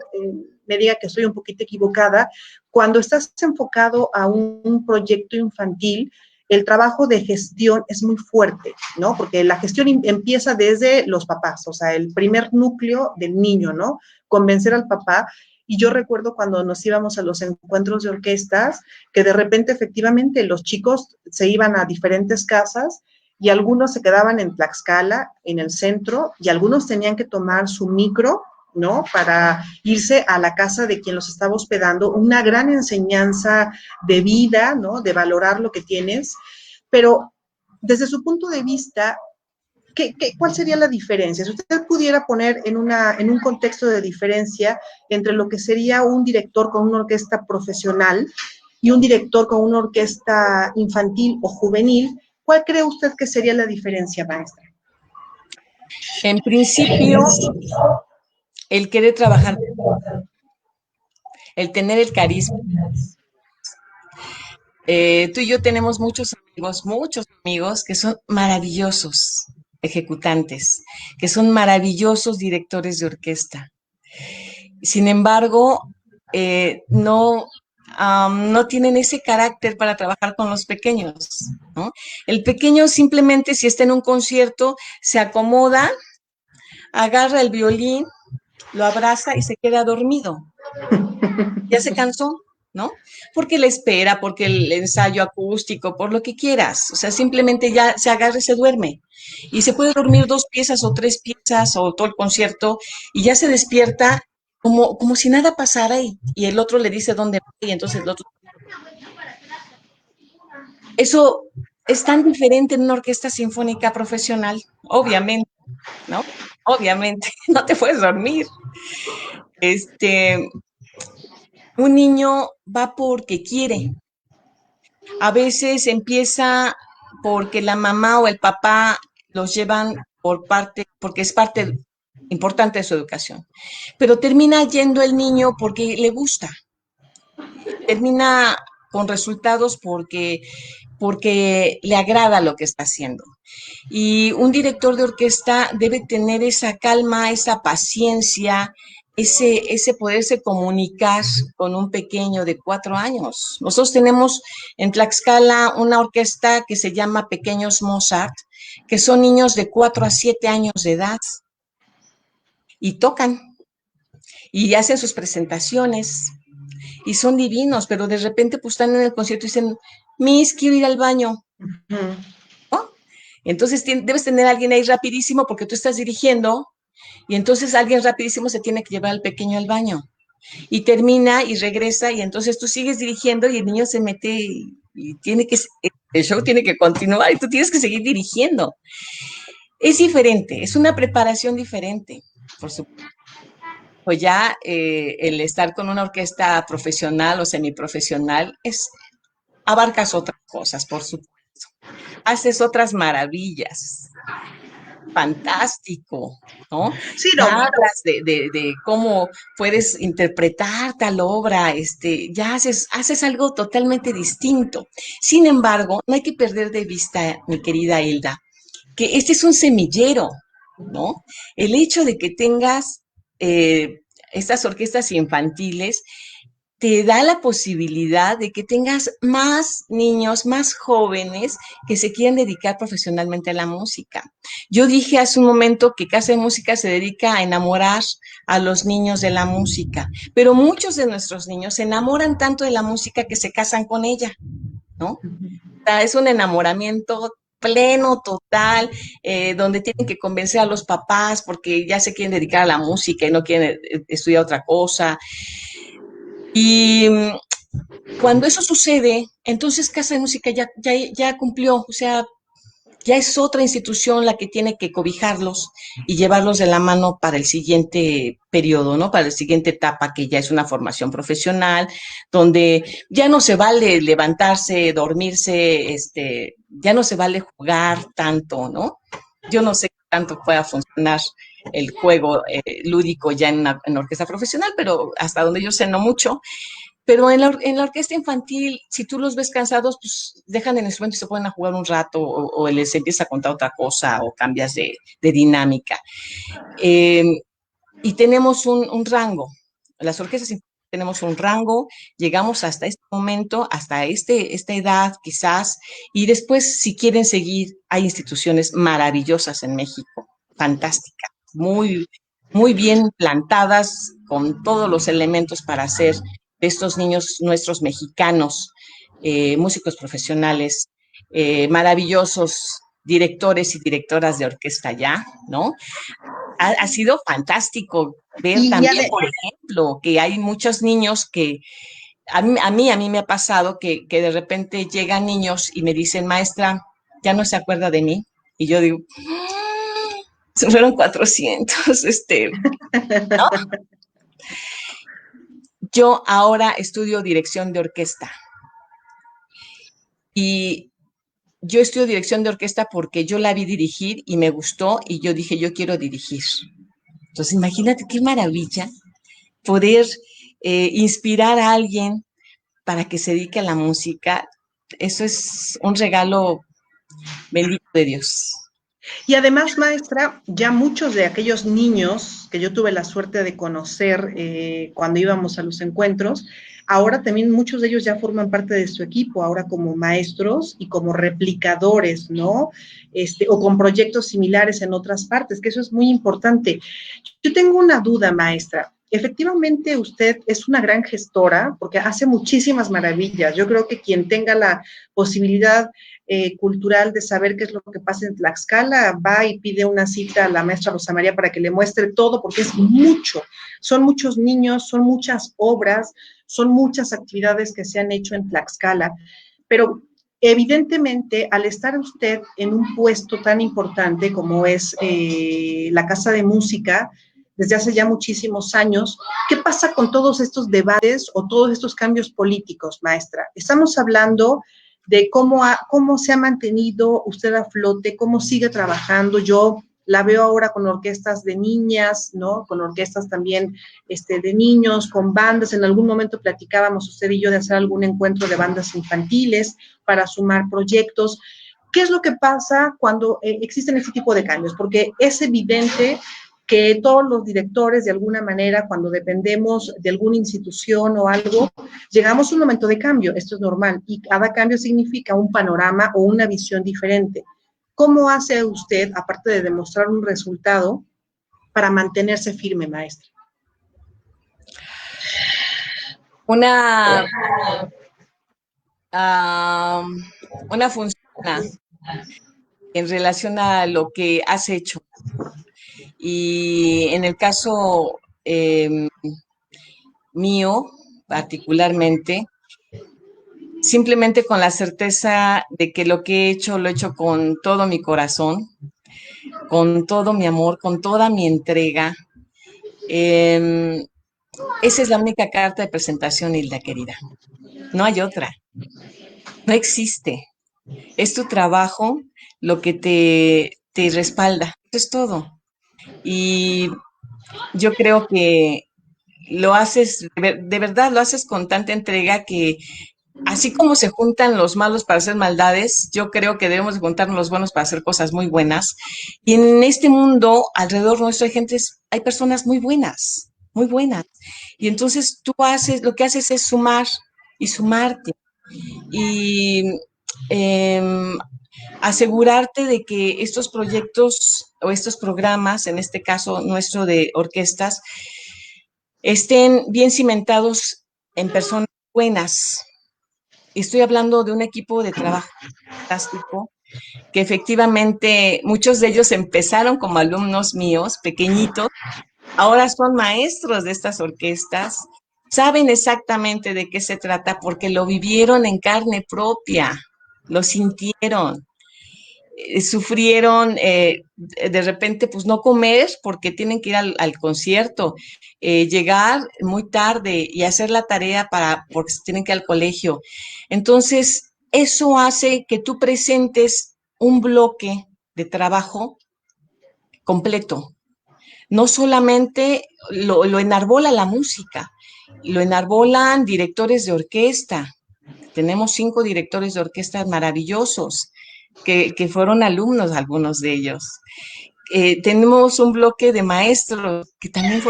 me diga que estoy un poquito equivocada, cuando estás enfocado a un proyecto infantil, el trabajo de gestión es muy fuerte, ¿no? Porque la gestión empieza desde los papás, o sea, el primer núcleo del niño, ¿no? Convencer al papá. Y yo recuerdo cuando nos íbamos a los encuentros de orquestas, que de repente efectivamente los chicos se iban a diferentes casas y algunos se quedaban en Tlaxcala, en el centro, y algunos tenían que tomar su micro, ¿no? Para irse a la casa de quien los estaba hospedando, una gran enseñanza de vida, ¿no? De valorar lo que tienes, pero desde su punto de vista, ¿cuál sería la diferencia? Si usted pudiera poner en un contexto de diferencia entre lo que sería un director con una orquesta profesional y un director con una orquesta infantil o juvenil, ¿cuál cree usted que sería la diferencia, maestra? En principio, el querer trabajar, el tener el carisma. Tú y yo tenemos muchos amigos que son maravillosos ejecutantes, que son maravillosos directores de orquesta. Sin embargo, no tienen ese carácter para trabajar con los pequeños, ¿no? El pequeño simplemente, si está en un concierto, se acomoda, agarra el violín, lo abraza y se queda dormido. Ya se cansó, ¿no? Porque la espera, porque el ensayo acústico, por lo que quieras. O sea, simplemente ya se agarra y se duerme. Y se puede dormir 2 piezas o 3 piezas o todo el concierto y ya se despierta como si nada pasara y el otro le dice dónde va y entonces el otro. Eso es tan diferente en una orquesta sinfónica profesional, obviamente, ¿no? Obviamente, no te puedes dormir. Un niño va porque quiere. A veces empieza porque la mamá o el papá los llevan porque es parte importante de su educación. Pero termina yendo el niño porque le gusta. Termina con resultados porque le agrada lo que está haciendo. Y un director de orquesta debe tener esa calma, esa paciencia, ese poderse comunicar con un pequeño de 4 años. Nosotros tenemos en Tlaxcala una orquesta que se llama Pequeños Mozart, que son niños de 4 a 7 años de edad y tocan y hacen sus presentaciones y son divinos, pero de repente pues están en el concierto y dicen, Miss, quiero ir al baño. ¿No? Entonces debes tener a alguien ahí rapidísimo porque tú estás dirigiendo y entonces alguien rapidísimo se tiene que llevar al pequeño al baño y termina y regresa y entonces tú sigues dirigiendo y el niño se mete y el show tiene que continuar y tú tienes que seguir dirigiendo. Es diferente, es una preparación diferente, por supuesto. Pues ya el estar con una orquesta profesional o semiprofesional abarcas otras cosas, por supuesto. Haces otras maravillas. Fantástico, ¿no? Sí, Ya no. hablas de cómo puedes interpretar tal obra, ya haces algo totalmente distinto. Sin embargo, no hay que perder de vista, mi querida Hilda, que este es un semillero, ¿no? El hecho de que tengas estas orquestas infantiles te da la posibilidad de que tengas más niños, más jóvenes que se quieran dedicar profesionalmente a la música. Yo dije hace un momento que Casa de Música se dedica a enamorar a los niños de la música, pero muchos de nuestros niños se enamoran tanto de la música que se casan con ella, ¿no? O sea, es un enamoramiento pleno, total, donde tienen que convencer a los papás porque ya se quieren dedicar a la música y no quieren estudiar otra cosa. Y cuando eso sucede, entonces Casa de Música ya cumplió, o sea, ya es otra institución la que tiene que cobijarlos y llevarlos de la mano para el siguiente periodo, ¿no? Para la siguiente etapa, que ya es una formación profesional, donde ya no se vale levantarse, dormirse, ya no se vale jugar tanto, ¿no? Yo no sé qué tanto pueda funcionar el juego lúdico ya en orquesta profesional, pero hasta donde yo sé no mucho. Pero en la orquesta infantil, si tú los ves cansados, pues dejan el instrumento y se ponen a jugar un rato o les empieza a contar otra cosa o cambias de dinámica. Eh, y tenemos un rango. Las orquestas infantiles tenemos un rango, llegamos hasta este momento, hasta esta edad quizás, y después si quieren seguir, hay instituciones maravillosas en México, fantásticas, muy, muy bien plantadas, con todos los elementos para hacer de estos niños nuestros mexicanos, músicos profesionales, maravillosos directores y directoras de orquesta ya, ¿no? Ha sido fantástico ver Y también, por ejemplo, que hay muchos niños que a mí me ha pasado que de repente llegan niños y me dicen, maestra, ya no se acuerda de mí. Y yo digo, se fueron 400, ¿no? Yo ahora estudio dirección de orquesta y yo estudio dirección de orquesta porque yo la vi dirigir y me gustó y yo dije, yo quiero dirigir. Entonces, imagínate qué maravilla poder inspirar a alguien para que se dedique a la música. eso es un regalo bendito de Dios. Y además, maestra, ya muchos de aquellos niños que yo tuve la suerte de conocer cuando íbamos a los encuentros, ahora también muchos de ellos ya forman parte de su equipo, ahora como maestros y como replicadores, ¿no? O con proyectos similares en otras partes, que eso es muy importante. Yo tengo una duda, maestra. Efectivamente, usted es una gran gestora porque hace muchísimas maravillas. Yo creo que quien tenga la posibilidad cultural de saber qué es lo que pasa en Tlaxcala, va y pide una cita a la maestra Rosa María para que le muestre todo, porque es mucho. Son muchos niños, son muchas obras, son muchas actividades que se han hecho en Tlaxcala, pero evidentemente, al estar usted en un puesto tan importante como es la Casa de Música, desde hace ya muchísimos años, ¿qué pasa con todos estos debates o todos estos cambios políticos, maestra? Estamos hablando de cómo se ha mantenido usted a flote, cómo sigue trabajando. Yo la veo ahora con orquestas de niñas, ¿no? Con orquestas también de niños, con bandas. En algún momento platicábamos usted y yo de hacer algún encuentro de bandas infantiles para sumar proyectos. ¿Qué es lo que pasa cuando existen este tipo de cambios? Porque es evidente que todos los directores, de alguna manera, cuando dependemos de alguna institución o algo, llegamos a un momento de cambio, esto es normal, y cada cambio significa un panorama o una visión diferente. ¿Cómo hace usted, aparte de demostrar un resultado, para mantenerse firme, maestra? Una función en relación a lo que has hecho. Y en el caso mío, particularmente, simplemente con la certeza de que lo que he hecho lo he hecho con todo mi corazón, con todo mi amor, con toda mi entrega. Esa es la única carta de presentación, Hilda, querida. No hay otra. No existe. Es tu trabajo lo que te respalda. Eso es todo. Y yo creo que lo haces, de verdad lo haces con tanta entrega que así como se juntan los malos para hacer maldades, yo creo que debemos de juntarnos los buenos para hacer cosas muy buenas. Y en este mundo, alrededor nuestro, hay personas muy buenas, muy buenas. Y entonces tú lo que haces es sumar y sumarte. Y asegurarte de que estos proyectos o estos programas, en este caso nuestro de orquestas, estén bien cimentados en personas buenas. Estoy hablando de un equipo de trabajo fantástico, que efectivamente muchos de ellos empezaron como alumnos míos, pequeñitos, ahora son maestros de estas orquestas, saben exactamente de qué se trata porque lo vivieron en carne propia, lo sintieron. Sufrieron de repente pues no comer porque tienen que ir al concierto, llegar muy tarde y hacer la tarea porque tienen que ir al colegio. Entonces, eso hace que tú presentes un bloque de trabajo completo. No solamente lo enarbola la música, lo enarbolan directores de orquesta. Tenemos 5 directores de orquesta maravillosos que fueron alumnos, algunos de ellos. Tenemos un bloque de maestros que también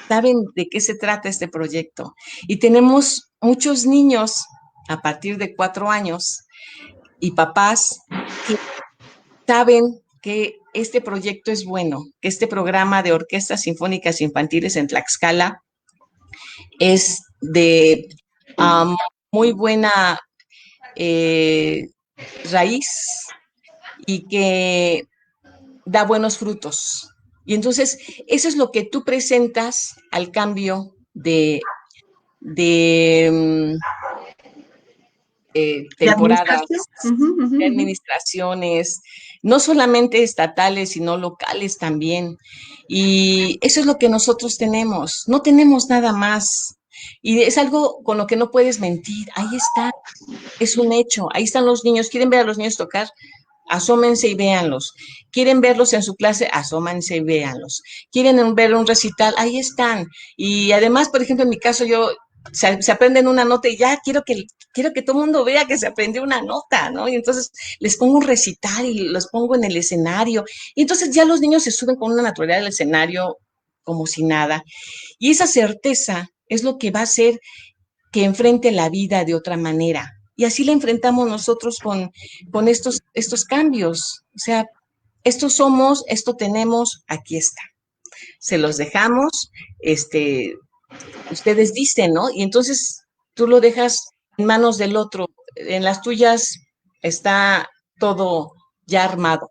saben de qué se trata este proyecto. Y tenemos muchos niños a partir de 4 años y papás que saben que este proyecto es bueno, que este programa de orquestas sinfónicas infantiles en Tlaxcala es de muy buena raíz y que da buenos frutos. Y entonces, eso es lo que tú presentas al cambio de temporadas, de administraciones, no solamente estatales, sino locales también. Y eso es lo que nosotros tenemos. No tenemos nada más. Y es algo con lo que no puedes mentir. Ahí está. Es un hecho. Ahí están los niños. ¿Quieren ver a los niños tocar? Asómense y véanlos. ¿Quieren verlos en su clase? Asómense y véanlos. ¿Quieren ver un recital? Ahí están. Y además, por ejemplo, en mi caso, yo se aprenden una nota y ya quiero que todo el mundo vea que se aprendió una nota, ¿no? Y entonces les pongo un recital y los pongo en el escenario. Y entonces ya los niños se suben con una naturalidad al escenario como si nada. Y esa certeza es lo que va a hacer que enfrente la vida de otra manera. Y así la enfrentamos nosotros con estos cambios. O sea, esto somos, esto tenemos, aquí está. Se los dejamos, ustedes dicen, ¿no? Y entonces tú lo dejas en manos del otro, en las tuyas está todo ya armado.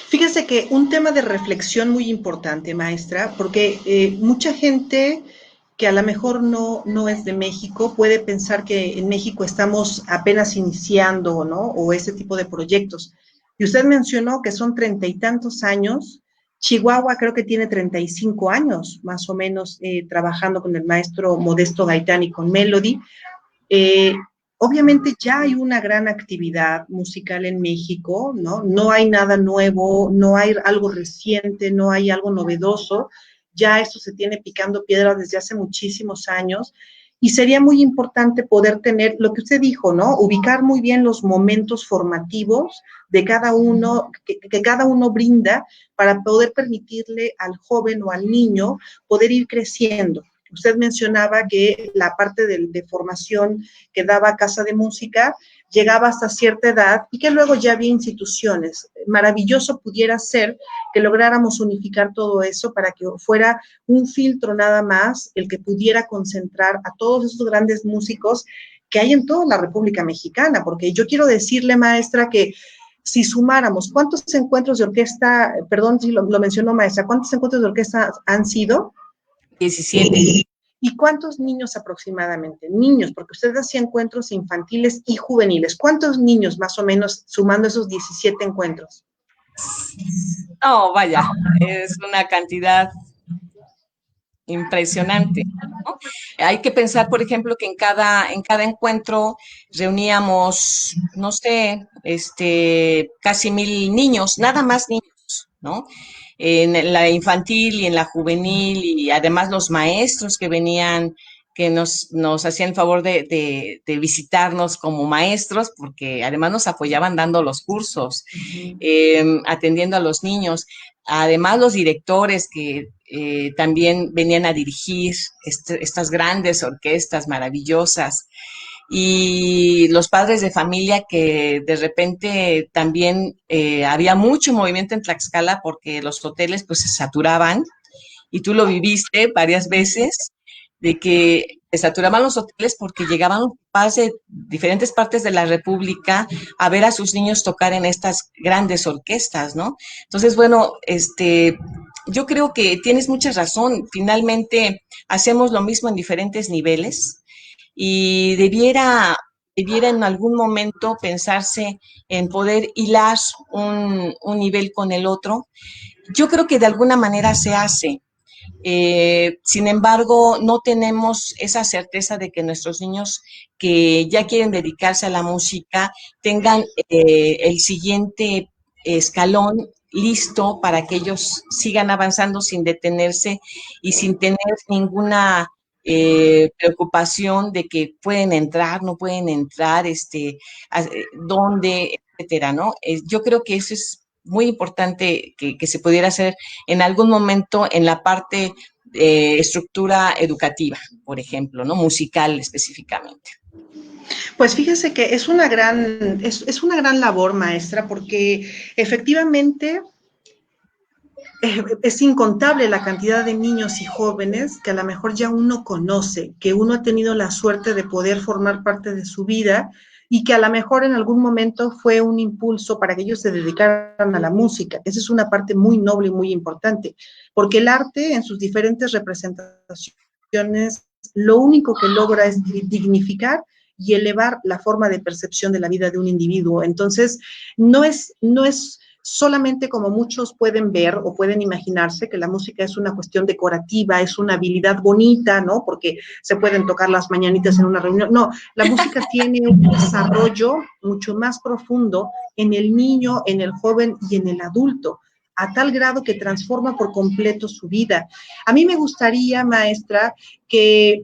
Fíjese que un tema de reflexión muy importante, maestra, porque mucha gente que a lo mejor no es de México puede pensar que en México estamos apenas iniciando, ¿no? O ese tipo de proyectos. Y usted mencionó que son 30 y tantos años. Chihuahua creo que tiene 35 años, más o menos, trabajando con el maestro Modesto Gaitán y con Melody. Eh, Obviamente ya hay una gran actividad musical en México, ¿no? No hay nada nuevo, no hay algo reciente, no hay algo novedoso. Ya esto se tiene picando piedra desde hace muchísimos años y sería muy importante poder tener lo que usted dijo, ¿no? Ubicar muy bien los momentos formativos de cada uno, que cada uno brinda para poder permitirle al joven o al niño poder ir creciendo. Usted mencionaba que la parte de formación que daba Casa de Música llegaba hasta cierta edad y que luego ya había instituciones. Maravilloso pudiera ser que lográramos unificar todo eso para que fuera un filtro nada más el que pudiera concentrar a todos esos grandes músicos que hay en toda la República Mexicana, porque yo quiero decirle, maestra, que si sumáramos, ¿cuántos encuentros de orquesta, perdón si lo mencionó maestra, cuántos encuentros de orquesta han sido? 17. ¿Y cuántos niños aproximadamente? Niños, porque usted hacía encuentros infantiles y juveniles. ¿Cuántos niños más o menos sumando esos 17 encuentros? No, vaya, es una cantidad impresionante, ¿no? Hay que pensar, por ejemplo, que en cada encuentro reuníamos, no sé, casi 1000 niños, nada más niños, ¿no? En la infantil y en la juvenil, y además los maestros que venían, que nos hacían el favor de visitarnos como maestros, porque además nos apoyaban dando los cursos, atendiendo a los niños. Además, los directores que también venían a dirigir estas grandes orquestas maravillosas, y los padres de familia que de repente también había mucho movimiento en Tlaxcala porque los hoteles pues se saturaban, y tú lo viviste varias veces, de que se saturaban los hoteles porque llegaban papás de diferentes partes de la República a ver a sus niños tocar en estas grandes orquestas, ¿no? Entonces, bueno, yo creo que tienes mucha razón. Finalmente, hacemos lo mismo en diferentes niveles, y debiera en algún momento pensarse en poder hilar un nivel con el otro. Yo creo que de alguna manera se hace. Sin embargo, no tenemos esa certeza de que nuestros niños que ya quieren dedicarse a la música tengan el siguiente escalón listo para que ellos sigan avanzando sin detenerse y sin tener ninguna preocupación de que pueden entrar, no pueden entrar, dónde, etcétera, ¿no? Yo creo que eso es muy importante que se pudiera hacer en algún momento en la parte estructura educativa, por ejemplo, ¿no? Musical específicamente. Pues fíjese que es una gran labor, maestra, porque efectivamente es incontable la cantidad de niños y jóvenes que a lo mejor ya uno conoce, que uno ha tenido la suerte de poder formar parte de su vida y que a lo mejor en algún momento fue un impulso para que ellos se dedicaran a la música. Esa es una parte muy noble y muy importante, porque el arte en sus diferentes representaciones lo único que logra es dignificar y elevar la forma de percepción de la vida de un individuo. Entonces, no es solamente como muchos pueden ver o pueden imaginarse que la música es una cuestión decorativa, es una habilidad bonita, ¿no? Porque se pueden tocar las mañanitas en una reunión. No, la música tiene un desarrollo mucho más profundo en el niño, en el joven y en el adulto, a tal grado que transforma por completo su vida. A mí me gustaría, maestra, que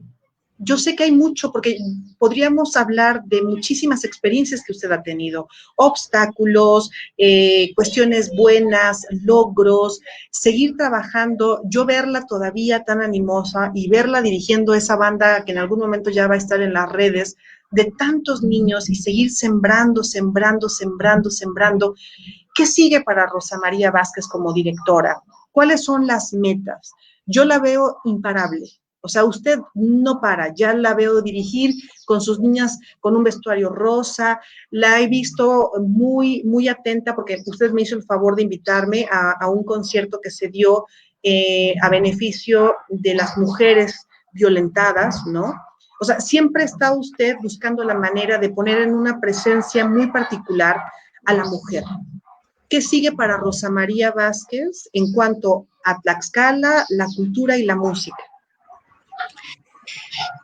yo sé que hay mucho, porque podríamos hablar de muchísimas experiencias que usted ha tenido, obstáculos, cuestiones buenas, logros, seguir trabajando, yo verla todavía tan animosa y verla dirigiendo esa banda que en algún momento ya va a estar en las redes, de tantos niños y seguir sembrando, sembrando, sembrando, sembrando. ¿Qué sigue para Rosa María Vázquez como directora? ¿Cuáles son las metas? Yo la veo imparable. O sea, usted no para, ya la veo dirigir con sus niñas con un vestuario rosa, la he visto muy, muy atenta porque usted me hizo el favor de invitarme a un concierto que se dio a beneficio de las mujeres violentadas, ¿no? O sea, siempre está usted buscando la manera de poner en una presencia muy particular a la mujer. ¿Qué sigue para Rosa María Vázquez en cuanto a Tlaxcala, la cultura y la música?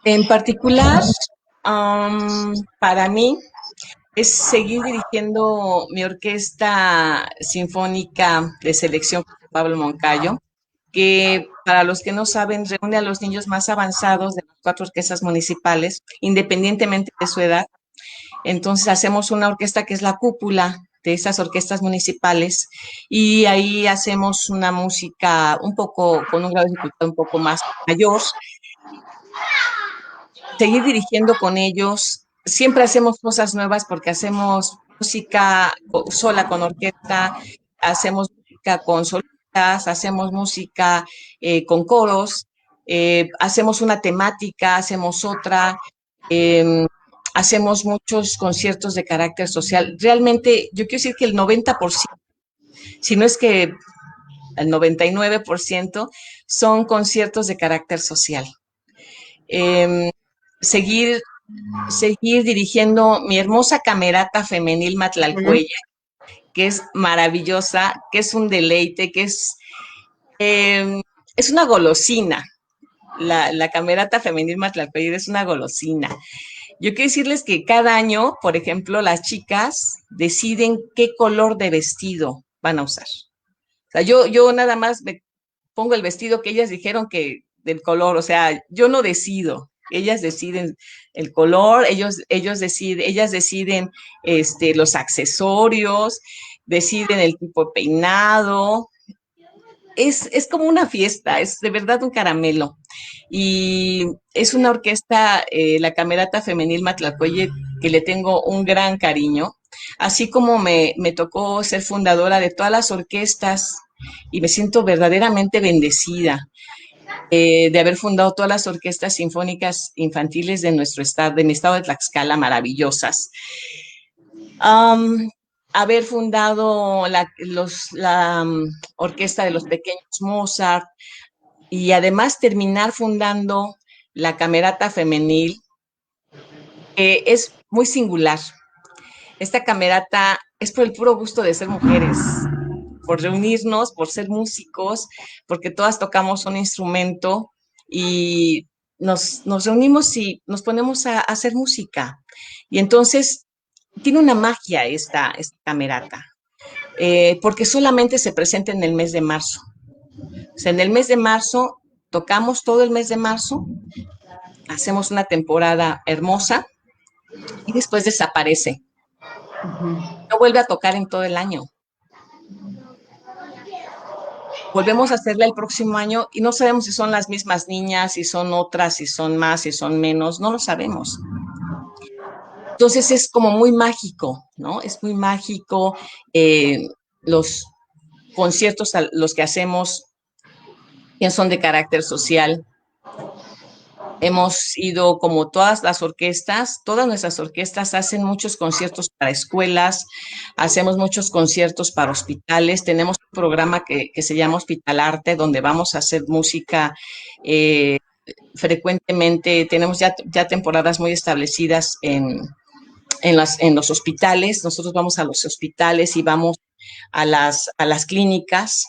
En particular, para mí, es seguir dirigiendo mi orquesta sinfónica de selección Pablo Moncayo, que para los que no saben, reúne a los niños más avanzados de las 4 orquestas municipales, independientemente de su edad. Entonces hacemos una orquesta que es la cúpula de esas orquestas municipales y ahí hacemos una música un poco, con un grado de dificultad un poco más mayor. Seguir dirigiendo con ellos. Siempre hacemos cosas nuevas porque hacemos música sola con orquesta, hacemos música con solistas, hacemos música con coros, hacemos una temática, hacemos otra, hacemos muchos conciertos de carácter social. Realmente, yo quiero decir que el 90%, si no es que el 99%, son conciertos de carácter social. Eh, seguir, seguir dirigiendo mi hermosa camerata femenil Matlalcuella, que es maravillosa, que es un deleite, que es una golosina. La camerata femenil Matlalcuella es una golosina. Yo quiero decirles que cada año, por ejemplo, las chicas deciden qué color de vestido van a usar. O sea, yo nada más me pongo el vestido que ellas dijeron que del color, o sea, yo no decido. Ellas deciden el color, ellas deciden los accesorios, deciden el tipo de peinado. Es como una fiesta, es de verdad un caramelo. Y es una orquesta, la Camerata Femenil Matlalcueye, que le tengo un gran cariño, así como me tocó ser fundadora de todas las orquestas y me siento verdaderamente bendecida de haber fundado todas las orquestas sinfónicas infantiles de nuestro estado, de mi estado de Tlaxcala, maravillosas. Haber fundado la Orquesta de los Pequeños Mozart y además terminar fundando la Camerata Femenil, que es muy singular. Esta camerata es por el puro gusto de ser mujeres, por reunirnos, por ser músicos, porque todas tocamos un instrumento y nos reunimos y nos ponemos a hacer música. Y entonces tiene una magia esta camerata, porque solamente se presenta en el mes de marzo. O sea, en el mes de marzo tocamos todo el mes de marzo, hacemos una temporada hermosa y después desaparece. No vuelve a tocar en todo el año. Volvemos a hacerla el próximo año y no sabemos si son las mismas niñas, si son otras, si son más, si son menos, no lo sabemos. Entonces es como muy mágico, ¿no? Es muy mágico. Los conciertos a los que hacemos que son de carácter social. Hemos ido, como todas las orquestas, todas nuestras orquestas hacen muchos conciertos para escuelas, hacemos muchos conciertos para hospitales, tenemos un programa que se llama Hospitalarte, donde vamos a hacer música frecuentemente, tenemos ya temporadas muy establecidas en los hospitales, nosotros vamos a los hospitales y vamos a las clínicas.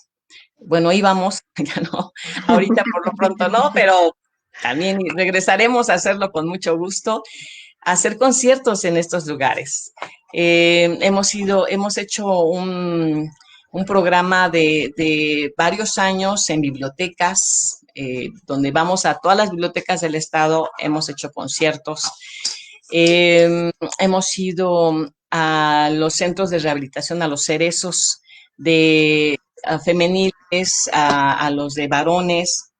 Bueno, íbamos, ya no, ahorita por lo pronto no, pero también regresaremos a hacerlo con mucho gusto, a hacer conciertos en estos lugares. Hemos hecho un programa de varios años en bibliotecas, donde vamos a todas las bibliotecas del estado, hemos hecho conciertos, hemos ido a los centros de rehabilitación, a los cerezos de femeniles, a los de varones.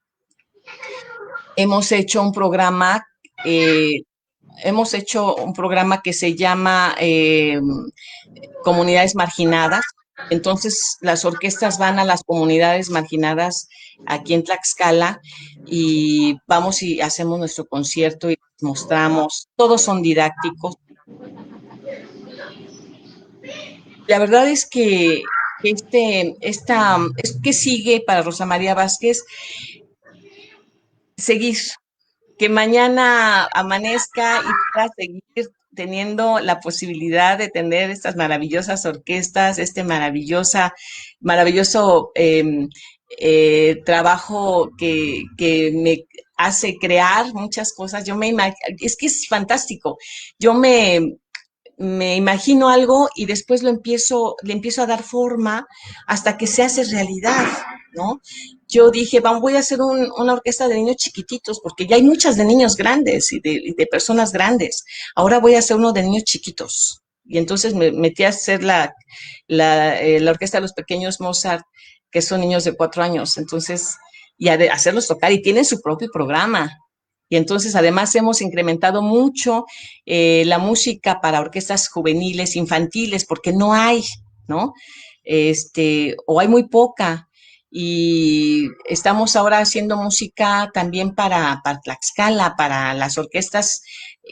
Hemos hecho un programa que se llama Comunidades Marginadas. Entonces, las orquestas van a las comunidades marginadas aquí en Tlaxcala y vamos y hacemos nuestro concierto y mostramos. Todos son didácticos. La verdad es que ¿qué sigue para Rosa María Vázquez? Seguir, que mañana amanezca y pueda seguir teniendo la posibilidad de tener estas maravillosas orquestas, este maravilloso trabajo que me hace crear muchas cosas. Es que es fantástico. Yo me imagino algo y después le empiezo a dar forma hasta que se hace realidad, ¿no? Yo dije, voy a hacer una orquesta de niños chiquititos, porque ya hay muchas de niños grandes y de personas grandes. Ahora voy a hacer uno de niños chiquitos. Y entonces me metí a hacer la orquesta de los pequeños Mozart, que son niños de 4 años. Entonces, y hacerlos tocar, y tienen su propio programa. Y entonces, además, hemos incrementado mucho la música para orquestas juveniles, infantiles, porque no hay, ¿no? O hay muy poca. Y estamos ahora haciendo música también para Tlaxcala, para las orquestas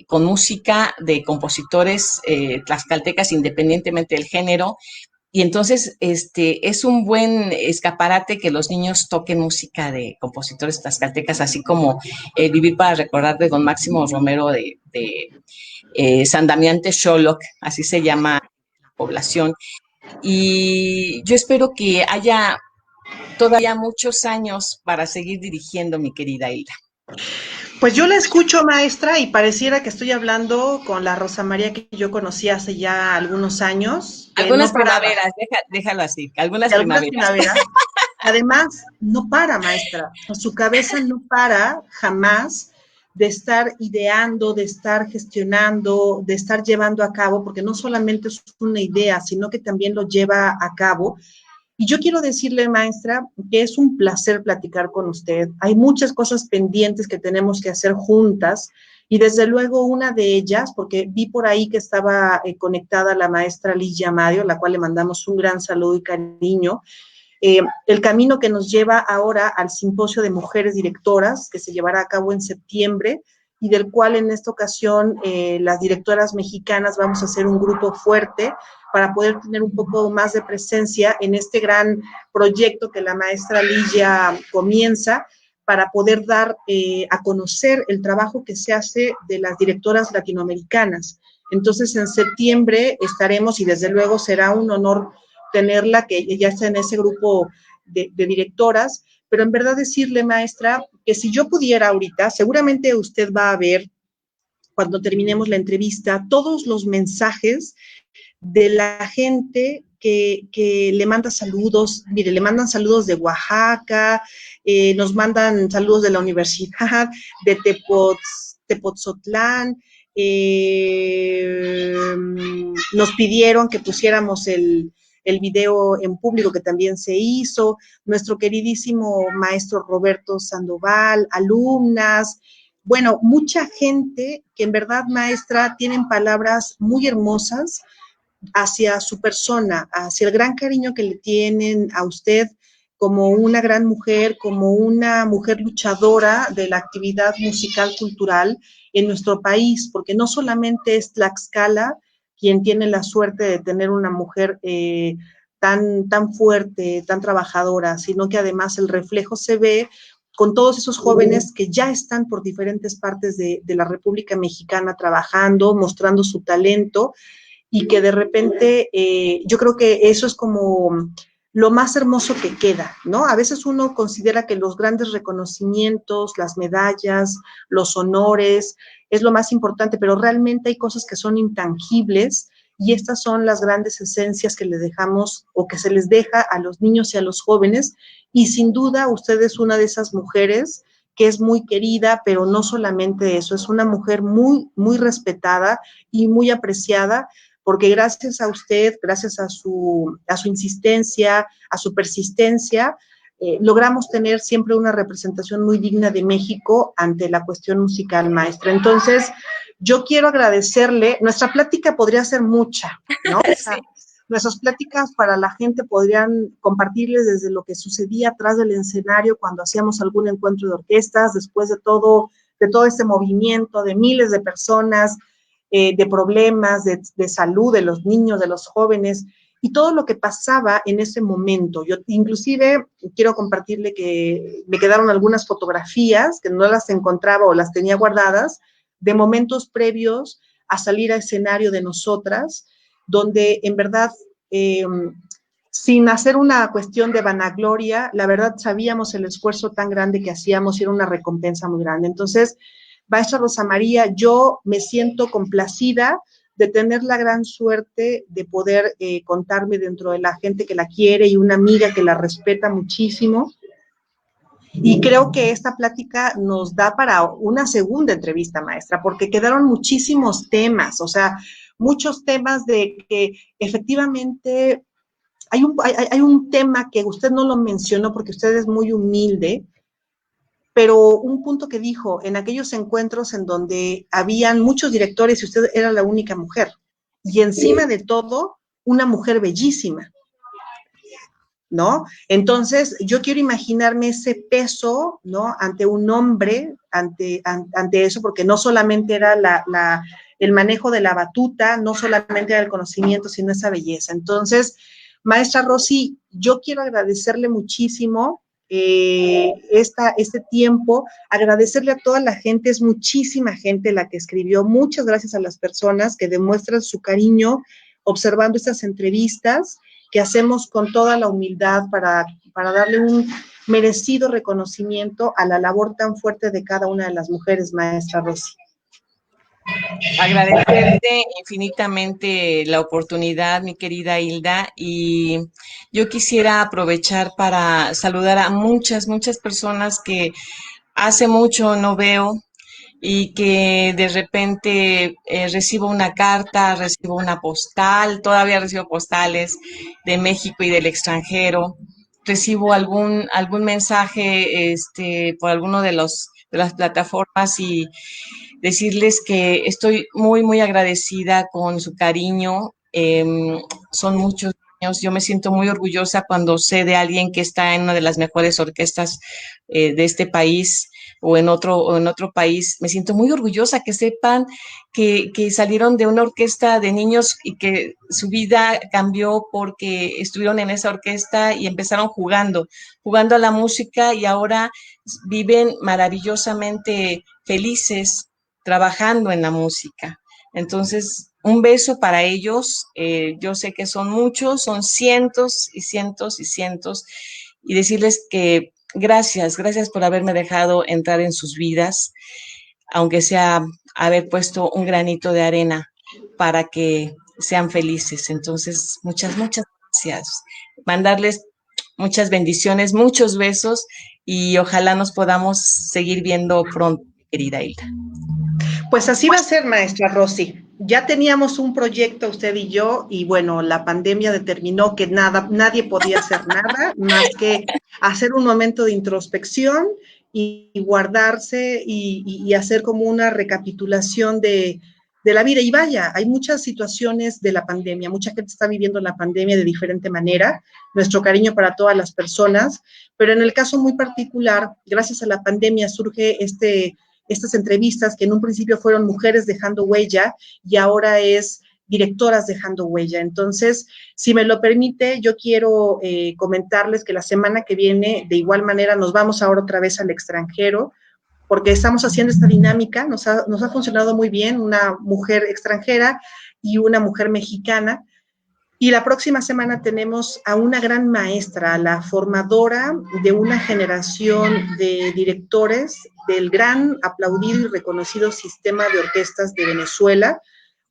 con música de compositores tlaxcaltecas, independientemente del género. Y entonces, es un buen escaparate que los niños toquen música de compositores tlaxcaltecas, así como Vivir para recordar de don Máximo Romero de San Damián Texoloc, así se llama la población. Y yo espero que haya todavía muchos años para seguir dirigiendo, mi querida Hilda. Pues yo la escucho, maestra, y pareciera que estoy hablando con la Rosa María que yo conocí hace ya algunos años. Algunas primaveras, déjalo así, algunas primaveras. Además, no para, maestra. Su cabeza no para jamás de estar ideando, de estar gestionando, de estar llevando a cabo, porque no solamente es una idea, sino que también lo lleva a cabo. Y yo quiero decirle, maestra, que es un placer platicar con usted. Hay muchas cosas pendientes que tenemos que hacer juntas y desde luego una de ellas, porque vi por ahí que estaba conectada la maestra Ligia Mario, a la cual le mandamos un gran saludo y cariño, el camino que nos lleva ahora al Simposio de Mujeres Directoras, que se llevará a cabo en septiembre, y del cual en esta ocasión las directoras mexicanas vamos a hacer un grupo fuerte para poder tener un poco más de presencia en este gran proyecto que la maestra Ligia comienza para poder dar a conocer el trabajo que se hace de las directoras latinoamericanas. Entonces, en septiembre estaremos, y desde luego será un honor tenerla, que ya está en ese grupo de directoras, pero en verdad decirle, maestra, que si yo pudiera ahorita, seguramente usted va a ver, cuando terminemos la entrevista, todos los mensajes de la gente que le manda saludos. Mire, le mandan saludos de Oaxaca, nos mandan saludos de la universidad, de Tepotzotlán, nos pidieron que pusiéramos el video en público, que también se hizo, nuestro queridísimo maestro Roberto Sandoval, alumnas, bueno, mucha gente que en verdad, maestra, tienen palabras muy hermosas hacia su persona, hacia el gran cariño que le tienen a usted como una gran mujer, como una mujer luchadora de la actividad musical cultural en nuestro país, porque no solamente es Tlaxcala quien tiene la suerte de tener una mujer tan fuerte, tan trabajadora, sino que además el reflejo se ve con todos esos jóvenes que ya están por diferentes partes de la República Mexicana trabajando, mostrando su talento, y que de repente yo creo que eso es como lo más hermoso que queda, ¿no? A veces uno considera que los grandes reconocimientos, las medallas, los honores, es lo más importante, pero realmente hay cosas que son intangibles y estas son las grandes esencias que le dejamos o que se les deja a los niños y a los jóvenes, y sin duda usted es una de esas mujeres que es muy querida, pero no solamente eso, es una mujer muy, muy respetada y muy apreciada, porque gracias a usted, gracias a su insistencia, a su persistencia, logramos tener siempre una representación muy digna de México ante la cuestión musical, maestra. Entonces, yo quiero agradecerle, nuestra plática podría ser mucha, ¿no? O sea, nuestras pláticas para la gente podrían compartirles desde lo que sucedía atrás del escenario cuando hacíamos algún encuentro de orquestas, después de todo este movimiento de miles de personas, de problemas de salud de los niños, de los jóvenes, y todo lo que pasaba en ese momento. Yo inclusive quiero compartirle que me quedaron algunas fotografías que no las encontraba o las tenía guardadas, de momentos previos a salir a escenario de nosotras, donde en verdad, sin hacer una cuestión de vanagloria, la verdad sabíamos el esfuerzo tan grande que hacíamos y era una recompensa muy grande. Entonces, maestra Rosa María, yo me siento complacida de tener la gran suerte de poder contarme dentro de la gente que la quiere y una amiga que la respeta muchísimo. Y creo que esta plática nos da para una segunda entrevista, maestra, porque quedaron muchísimos temas, o sea, muchos temas de que efectivamente hay un tema que usted no lo mencionó porque usted es muy humilde, pero un punto que dijo en aquellos encuentros en donde habían muchos directores y usted era la única mujer, y encima de todo, una mujer bellísima, ¿no? Entonces, yo quiero imaginarme ese peso, ¿no? Ante un hombre, ante eso, porque no solamente era el manejo de la batuta, no solamente era el conocimiento, sino esa belleza. Entonces, maestra Rosy, yo quiero agradecerle muchísimo este tiempo, agradecerle a toda la gente, es muchísima gente la que escribió, muchas gracias a las personas que demuestran su cariño observando estas entrevistas que hacemos con toda la humildad para darle un merecido reconocimiento a la labor tan fuerte de cada una de las mujeres, maestra Rosy. Agradecerte infinitamente la oportunidad, mi querida Hilda, y yo quisiera aprovechar para saludar a muchas personas que hace mucho no veo y que de repente recibo una carta, recibo una postal, todavía recibo postales de México y del extranjero, recibo algún mensaje por alguno de las plataformas y decirles que estoy muy agradecida con su cariño. Son muchos años. Yo me siento muy orgullosa cuando sé de alguien que está en una de las mejores orquestas de este país o en otro país. Me siento muy orgullosa que sepan que salieron de una orquesta de niños y que su vida cambió porque estuvieron en esa orquesta y empezaron jugando a la música y ahora viven maravillosamente felices trabajando en la música. Entonces, un beso para ellos. Yo sé que son muchos, son cientos y cientos y cientos, y decirles que gracias por haberme dejado entrar en sus vidas, aunque sea haber puesto un granito de arena para que sean felices. Entonces, muchas gracias. Mandarles muchas bendiciones, muchos besos y ojalá nos podamos seguir viendo pronto, querida Hilda. Pues así va a ser, maestra Rosy. Ya teníamos un proyecto usted y yo, y bueno, la pandemia determinó que nadie podía hacer nada más que hacer un momento de introspección y guardarse y hacer como una recapitulación de la vida. Y vaya, hay muchas situaciones de la pandemia, mucha gente está viviendo la pandemia de diferente manera, nuestro cariño para todas las personas, pero en el caso muy particular, gracias a la pandemia surge estas entrevistas que en un principio fueron mujeres dejando huella y ahora es directoras dejando huella. Entonces, si me lo permite, yo quiero comentarles que la semana que viene, de igual manera, nos vamos ahora otra vez al extranjero, porque estamos haciendo esta dinámica, nos ha funcionado muy bien, una mujer extranjera y una mujer mexicana. Y la próxima semana tenemos a una gran maestra, la formadora de una generación de directores del gran, aplaudido y reconocido sistema de orquestas de Venezuela,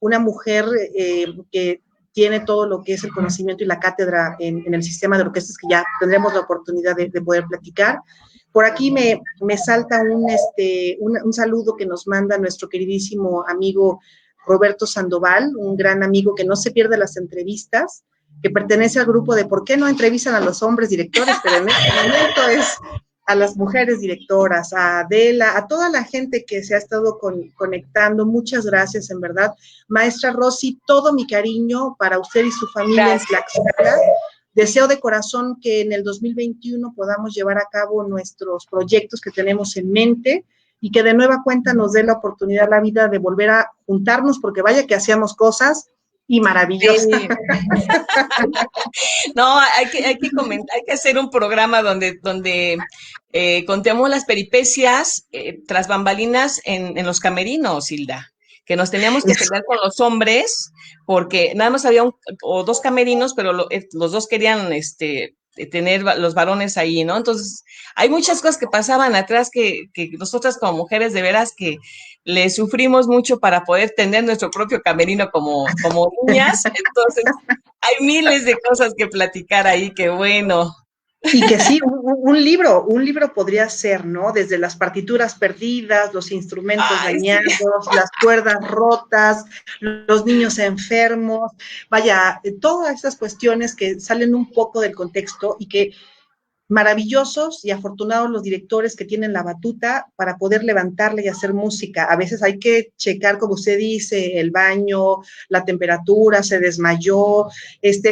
una mujer que tiene todo lo que es el conocimiento y la cátedra en el sistema de orquestas, que ya tendremos la oportunidad de poder platicar. Por aquí me salta un saludo que nos manda nuestro queridísimo amigo Roberto Sandoval, un gran amigo que no se pierde las entrevistas, que pertenece al grupo de ¿por qué no entrevistan a los hombres directores? Pero en este momento es a las mujeres directoras, a Adela, a toda la gente que se ha estado conectando. Muchas gracias, en verdad. Maestra Rosy, todo mi cariño para usted y su familia en Tlaxcala. Deseo de corazón que en el 2021 podamos llevar a cabo nuestros proyectos que tenemos en mente y que de nueva cuenta nos dé la oportunidad la vida de volver a juntarnos, porque vaya que hacíamos cosas y maravillosas. Sí. No, hay que hacer un programa donde contemos las peripecias tras bambalinas en los camerinos, Hilda, que nos teníamos que pelear con los hombres, porque nada más había o dos camerinos, pero los dos querían tener los varones ahí, ¿no? Entonces, hay muchas cosas que pasaban atrás que nosotras como mujeres de veras que le sufrimos mucho para poder tener nuestro propio camerino como niñas. Entonces, hay miles de cosas que platicar ahí, que bueno. Y que sí, un libro podría ser, ¿no? Desde las partituras perdidas, los instrumentos dañados, sí, las cuerdas rotas, los niños enfermos, vaya, todas esas cuestiones que salen un poco del contexto y que maravillosos y afortunados los directores que tienen la batuta para poder levantarle y hacer música. A veces hay que checar, como usted dice, el baño, la temperatura, se desmayó,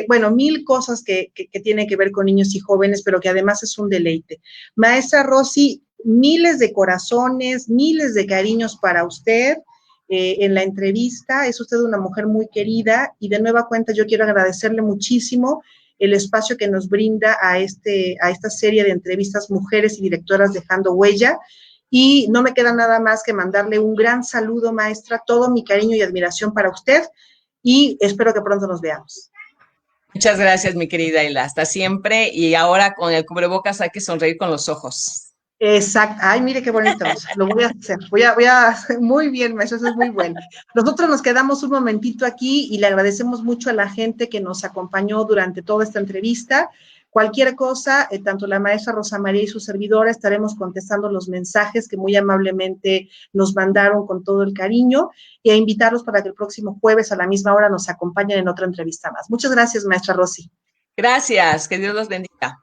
bueno, mil cosas que tienen que ver con niños y jóvenes, pero que además es un deleite. Maestra Rosy, miles de corazones, miles de cariños para usted. En la entrevista, es usted una mujer muy querida y de nueva cuenta yo quiero agradecerle muchísimo el espacio que nos brinda a esta serie de entrevistas Mujeres y Directoras Dejando Huella. Y no me queda nada más que mandarle un gran saludo, maestra, todo mi cariño y admiración para usted y espero que pronto nos veamos. Muchas gracias, mi querida Hilda, hasta siempre. Y ahora con el cubrebocas hay que sonreír con los ojos. Exacto. Ay, mire qué bonito. Lo voy a hacer. Voy a hacer muy bien, maestro, eso es muy bueno. Nosotros nos quedamos un momentito aquí y le agradecemos mucho a la gente que nos acompañó durante toda esta entrevista. Cualquier cosa, tanto la maestra Rosa María y su servidora estaremos contestando los mensajes que muy amablemente nos mandaron con todo el cariño y a invitarlos para que el próximo jueves a la misma hora nos acompañen en otra entrevista más. Muchas gracias, maestra Rosy. Gracias, que Dios los bendiga.